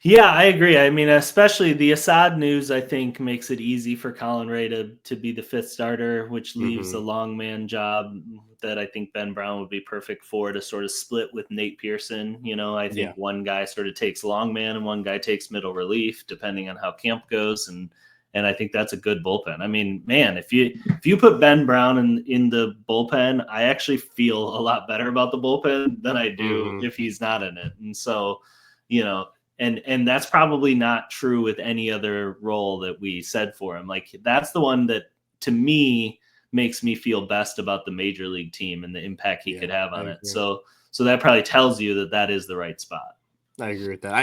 Yeah, I agree. I mean, especially the Assad news, I think, makes it easy for Colin Ray to be the 5th starter, which leaves a long man job that I think Ben Brown would be perfect for to sort of split with Nate Pearson. You know, I think one guy sort of takes long man and one guy takes middle relief, depending on how camp goes. And I think that's a good bullpen. I mean, man, if you put Ben Brown in the bullpen, I actually feel a lot better about the bullpen than I do if he's not in it. And so, you know, and that's probably not true with any other role that we said for him. Like that's the one that, to me, makes me feel best about the major league team and the impact he could have on it. Agree. So that probably tells you that is the right spot. I agree with that.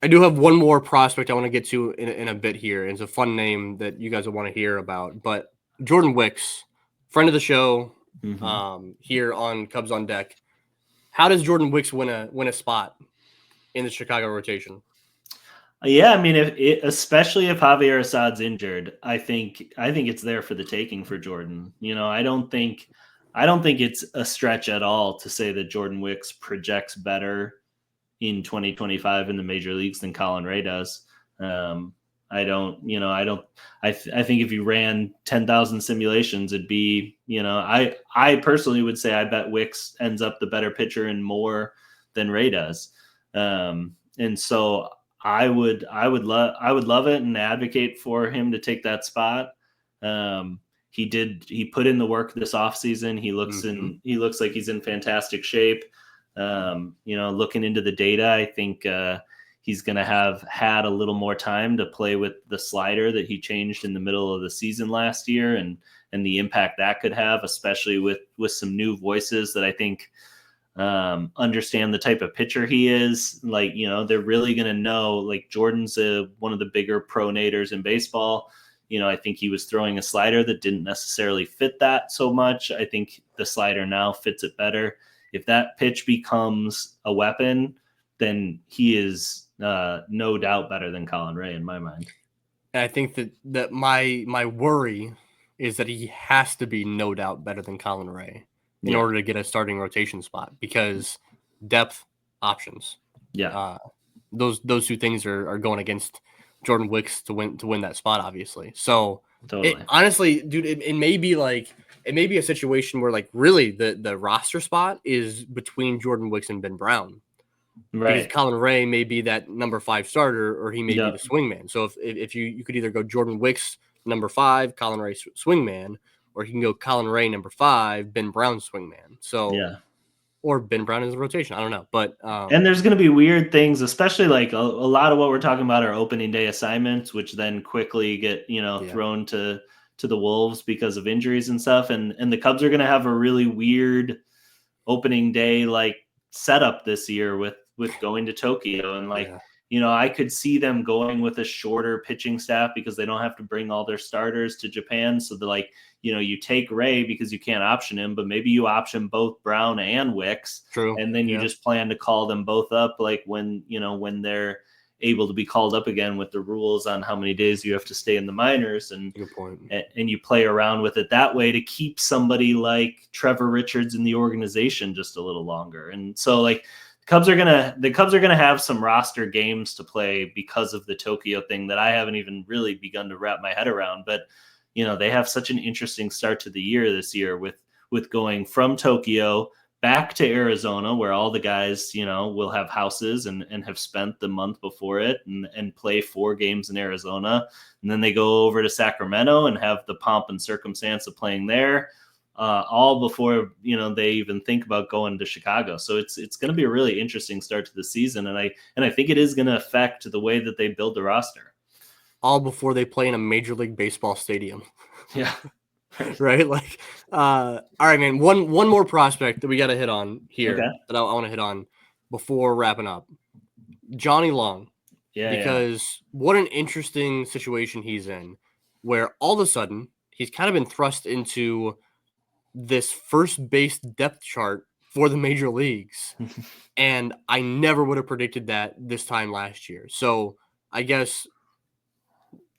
I do have one more prospect I want to get to in a bit here. It's a fun name that you guys will want to hear about. But Jordan Wicks, friend of the show, here on Cubs on Deck. How does Jordan Wicks win a spot in the Chicago rotation? Yeah, I mean, especially if Javier Assad's injured, I think it's there for the taking for Jordan. I don't think it's a stretch at all to say that Jordan Wicks projects better in 2025 in the major leagues than Colin Ray does. I think if you ran 10,000 simulations, it'd be, I personally would say I bet Wicks ends up the better pitcher and more than Ray does. And so I would love it and advocate for him to take that spot. He put in the work this offseason. He looks like he's in fantastic shape. Looking into the data, I think he's going to have had a little more time to play with the slider that he changed in the middle of the season last year, and the impact that could have, especially with some new voices that I think understand the type of pitcher he is. Like, they're really going to know, like, Jordan's one of the bigger pronators in baseball. I think he was throwing a slider that didn't necessarily fit that so much. I think the slider now fits it better. If that pitch becomes a weapon, then he is no doubt better than Colin Ray in my mind. And I think that my worry is that he has to be no doubt better than Colin Ray in order to get a starting rotation spot, because depth, options. Yeah. Those two things are going against Jordan Wicks to win that spot, obviously. So Totally. Honestly, dude, it may be a situation where, like, really the roster spot is between Jordan Wicks and Ben Brown. Right. Because Colin Ray may be that number 5 starter, or he may be the swingman. So if you could either go Jordan Wicks number 5, Colin Ray swingman, or you can go Colin Ray number 5, Ben Brown swingman. So or Ben Brown is a rotation. I don't know, but and there's going to be weird things, especially like a lot of what we're talking about are opening day assignments, which then quickly get thrown to the Wolves because of injuries and stuff. And the Cubs are going to have a really weird opening day like setup this year with going to Tokyo, and I could see them going with a shorter pitching staff because they don't have to bring all their starters to Japan. So they're you take Ray because you can't option him, but maybe you option both Brown and Wicks. True. And then you just plan to call them both up when they're able to be called up again, with the rules on how many days you have to stay in the minors. And good point. And you play around with it that way to keep somebody like Trevor Richards in the organization just a little longer. And so the Cubs are gonna have some roster games to play because of the Tokyo thing that I haven't even really begun to wrap my head around. But they have such an interesting start to the year this year with going from Tokyo back to Arizona, where all the guys will have houses and have spent the month before it and play 4 games in Arizona, and then they go over to Sacramento and have the pomp and circumstance of playing there. All before they even think about going to Chicago. So it's going to be a really interesting start to the season, and I think it is going to affect the way that they build the roster. All before they play in a Major League Baseball stadium. Yeah, right. All right, man. One more prospect that we got to hit on here that I want to hit on before wrapping up. Jonny Long. Yeah. Because what an interesting situation he's in, where all of a sudden he's kind of been thrust into this first base depth chart for the major leagues. And I never would have predicted that this time last year. So I guess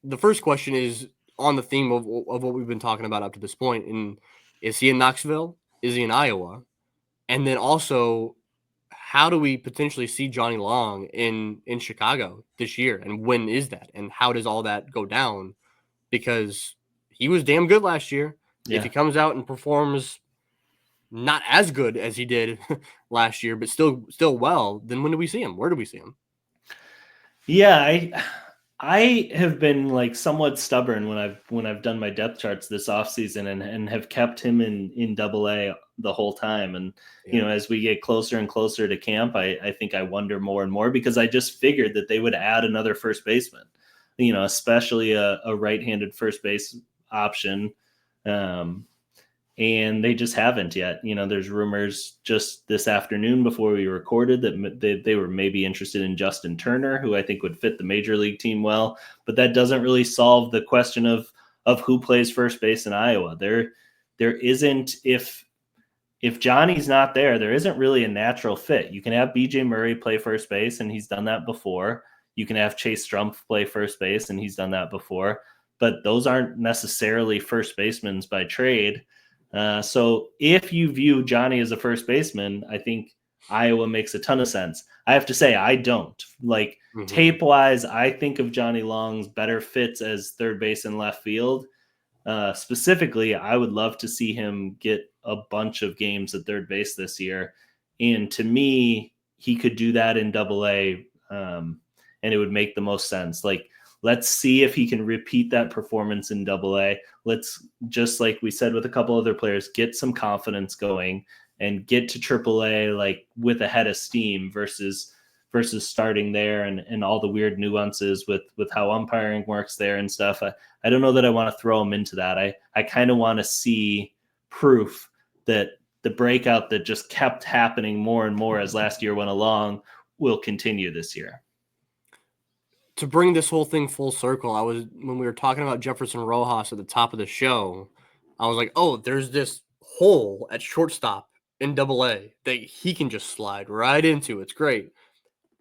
the first question is on the theme of what we've been talking about up to this point. And is he in Knoxville? Is he in Iowa? And then also, how do we potentially see Jonny Long in Chicago this year? And when is that? And how does all that go down? Because he was damn good last year. Yeah. If he comes out and performs not as good as he did last year, but still well, then when do we see him? Where do we see him? Yeah, I have been somewhat stubborn when I've done my depth charts this offseason and have kept him in AA the whole time. And as we get closer and closer to camp, I think I wonder more and more, because I just figured that they would add another first baseman, especially a right-handed first base option. And they just haven't yet. There's rumors just this afternoon before we recorded that they were maybe interested in Justin Turner, who I think would fit the major league team well, but that doesn't really solve the question of who plays first base in Iowa. There isn't, if Jonny's not there isn't really a natural fit. You can have BJ Murray play first base, and he's done that before. You can have Chase Strumpf play first base, and he's done that before, but those aren't necessarily first basemen by trade. So if you view Jonny as a first baseman, I think Iowa makes a ton of sense. I have to say, I don't. Tape-wise, I think of Johnny Long's better fits as third base and left field. Specifically, I would love to see him get a bunch of games at third base this year. And to me, he could do that in Double-A, and it would make the most sense. Let's see if he can repeat that performance in Double-A. Let's, just like we said with a couple other players, get some confidence going and get to Triple-A with a head of steam versus starting there and all the weird nuances with how umpiring works there and stuff. I don't know that I want to throw him into that. I kind of want to see proof that the breakout that just kept happening more and more as last year went along will continue this year. To bring this whole thing full circle, when we were talking about Jefferson Rojas at the top of the show, I was like, oh, there's this hole at shortstop in Double-A that he can just slide right into. It's great.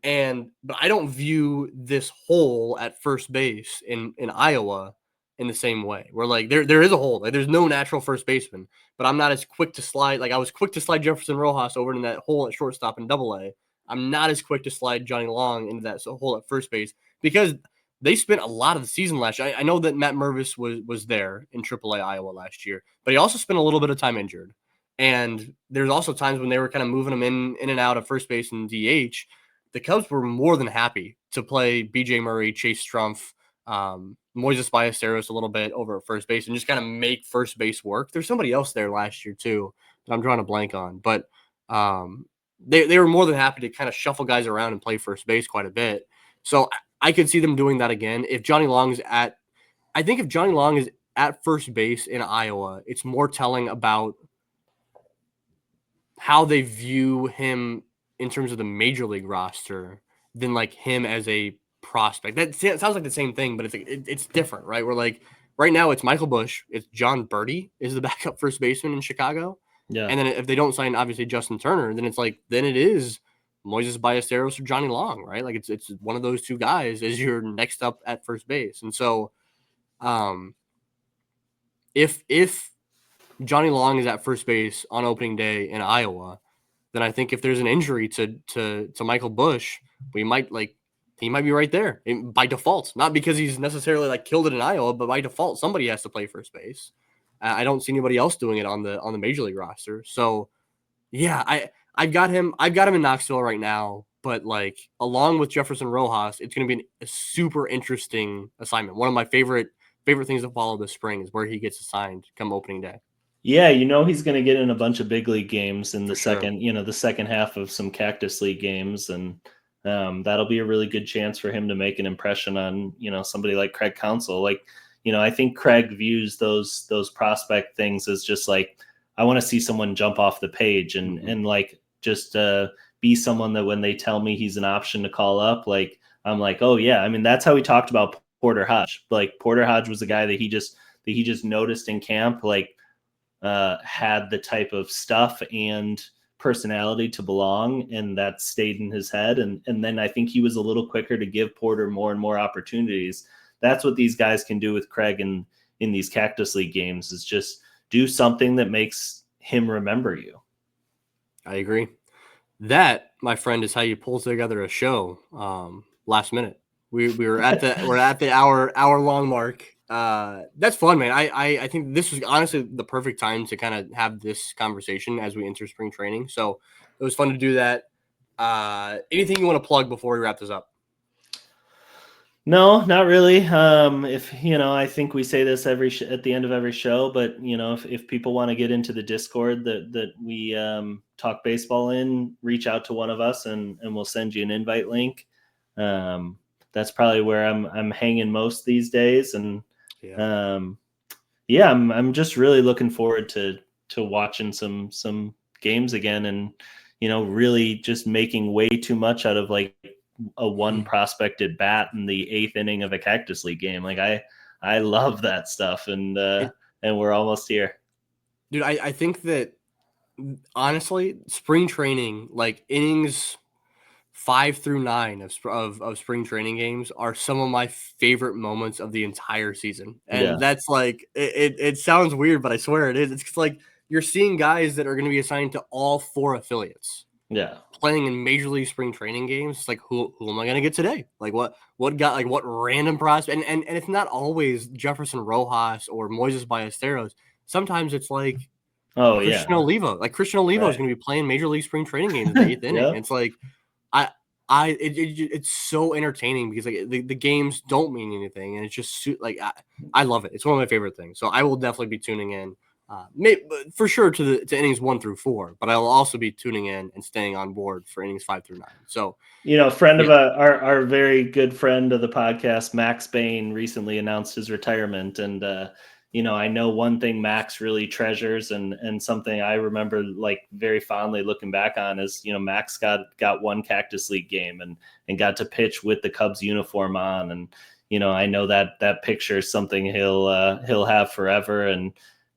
But I don't view this hole at first base in Iowa in the same way. Where there is a hole. There's no natural first baseman, but I'm not as quick to slide. I was quick to slide Jefferson Rojas over in that hole at shortstop in Double-A. I'm not as quick to slide Johnny Long into that hole at first base because they spent a lot of the season last year. I know that Matt Mervis was there in AAA Iowa last year, but he also spent a little bit of time injured. And there's also times when they were kind of moving him in and out of first base and DH. The Cubs were more than happy to play BJ Murray, Chase Strumpf, Moises Ballesteros a little bit over at first base and just kind of make first base work. There's somebody else there last year too that I'm drawing a blank on, but they were more than happy to kind of shuffle guys around and play first base quite a bit. So I could see them doing that again. If Johnny Long is at first base in Iowa, it's more telling about how they view him in terms of the major league roster than him as a prospect. That sounds like the same thing, but it's different, right? Where right now it's Michael Busch, it's John Birdie is the backup first baseman in Chicago. Yeah. And then if they don't sign obviously Justin Turner, then then it is Moises Ballesteros or Johnny Long, right? It's one of those two guys as your next up at first base. And so if Johnny Long is at first base on opening day in Iowa, then I think if there's an injury to Michael Busch, he might be right there by default, not because he's necessarily killed it in Iowa, but by default, somebody has to play first base. I don't see anybody else doing it on the major league roster. So yeah, I've got him in Knoxville right now, but along with Jefferson Rojas, it's going to be a super interesting assignment. One of my favorite things to follow this spring is where he gets assigned come opening day. Yeah, he's going to get in a bunch of big league games in the second half of some Cactus League games, and that'll be a really good chance for him to make an impression on somebody like Craig Counsell. I think Craig views those prospect things as just I want to see someone jump off the page and just be someone that when they tell me he's an option to call up, I'm oh yeah. I mean, that's how we talked about Porter Hodge. Porter Hodge was a guy that he just noticed in camp, had the type of stuff and personality to belong, and that stayed in his head. And then I think he was a little quicker to give Porter more and more opportunities. That's what these guys can do with Craig in these Cactus League games, is just do something that makes him remember you. I agree. That, my friend, is how you pull together a show last minute. We're at the hour long mark. That's fun, man. I think this was honestly the perfect time to kind of have this conversation as we enter spring training. So it was fun to do that. Anything you want to plug before we wrap this up? No, not really. I think we say this at the end of every show, but if people want to get into the Discord that we talk baseball in, reach out to one of us and we'll send you an invite link. That's probably where I'm hanging most these days. And, yeah, I'm just really looking forward to watching some games again, and really just making way too much out of like a one prospected bat in the 8th inning of a Cactus League game. Like I love that stuff, and we're almost here. Dude, I think that honestly, spring training, like innings 5 through 9 of spring training games are some of my favorite moments of the entire season. Yeah. And that's like it sounds weird, but I swear it is. It's like you're seeing guys that are going to be assigned to all 4 affiliates Yeah. playing in major league spring training games. It's like who am I going to get today? Like what got like what random prospect? And it's not always Jefferson Rojas or Moises Ballesteros. Sometimes it's like Oh Christian yeah. Olivo. Like Christian Olivo is Right. going to be playing major league spring training games in the 8th inning. Yep. And it's like it's so entertaining because like the games don't mean anything, and it's just like I love it. It's one of my favorite things. So I will definitely be tuning in, for sure to innings 1 through 4. But I will also be tuning in and staying on board for innings 5 through 9. So Friend yeah. of our very good friend of the podcast, Max Bain, recently announced his retirement, and I know one thing Max really treasures, and something I remember like very fondly looking back on is Max got one Cactus League game and got to pitch with the Cubs uniform on, and I know that picture is something he'll have forever, and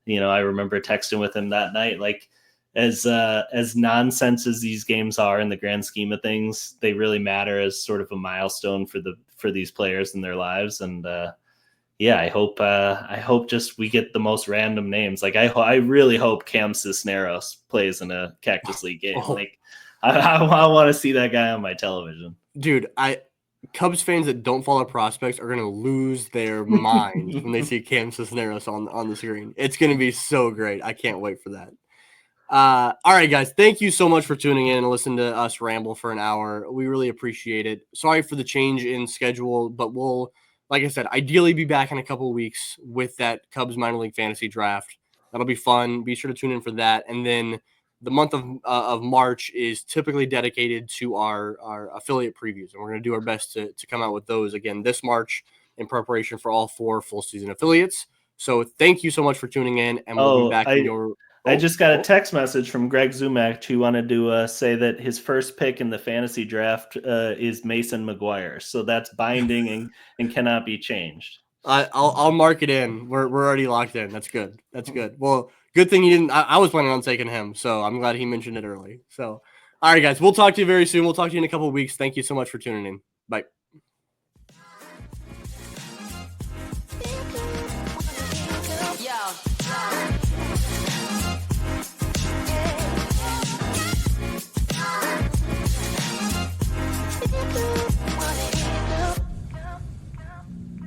I remember texting with him that night like, as nonsense as these games are in the grand scheme of things, they really matter as sort of a milestone for these players in their lives. And yeah, I hope just we get the most random names. Like I really hope Cam Cisneros plays in a Cactus League game. Like I want to see that guy on my television. Dude, Cubs fans that don't follow prospects are gonna lose their mind when they see Cam Cisneros on the screen. It's gonna be so great. I can't wait for that. All right, guys. Thank you so much for tuning in and listening to us ramble for an hour. We really appreciate it. Sorry for the change in schedule, but we'll, like I said, ideally be back in a couple of weeks with that Cubs minor league fantasy draft. That'll be fun. Be sure to tune in for that. And then the month of March is typically dedicated to our affiliate previews, and we're going to do our best to come out with those again this March in preparation for all 4 full season affiliates. So thank you so much for tuning in, and we'll be back in your. I just got a text message from Greg Zumak who wanted to say that his first pick in the fantasy draft is Mason McGuire. So that's binding and cannot be changed. I'll mark it in. We're already locked in. That's good. That's good. Well, good thing you didn't. I was planning on taking him, so I'm glad he mentioned it early. So, all right, guys, we'll talk to you very soon. We'll talk to you in a couple of weeks. Thank you so much for tuning in. Bye.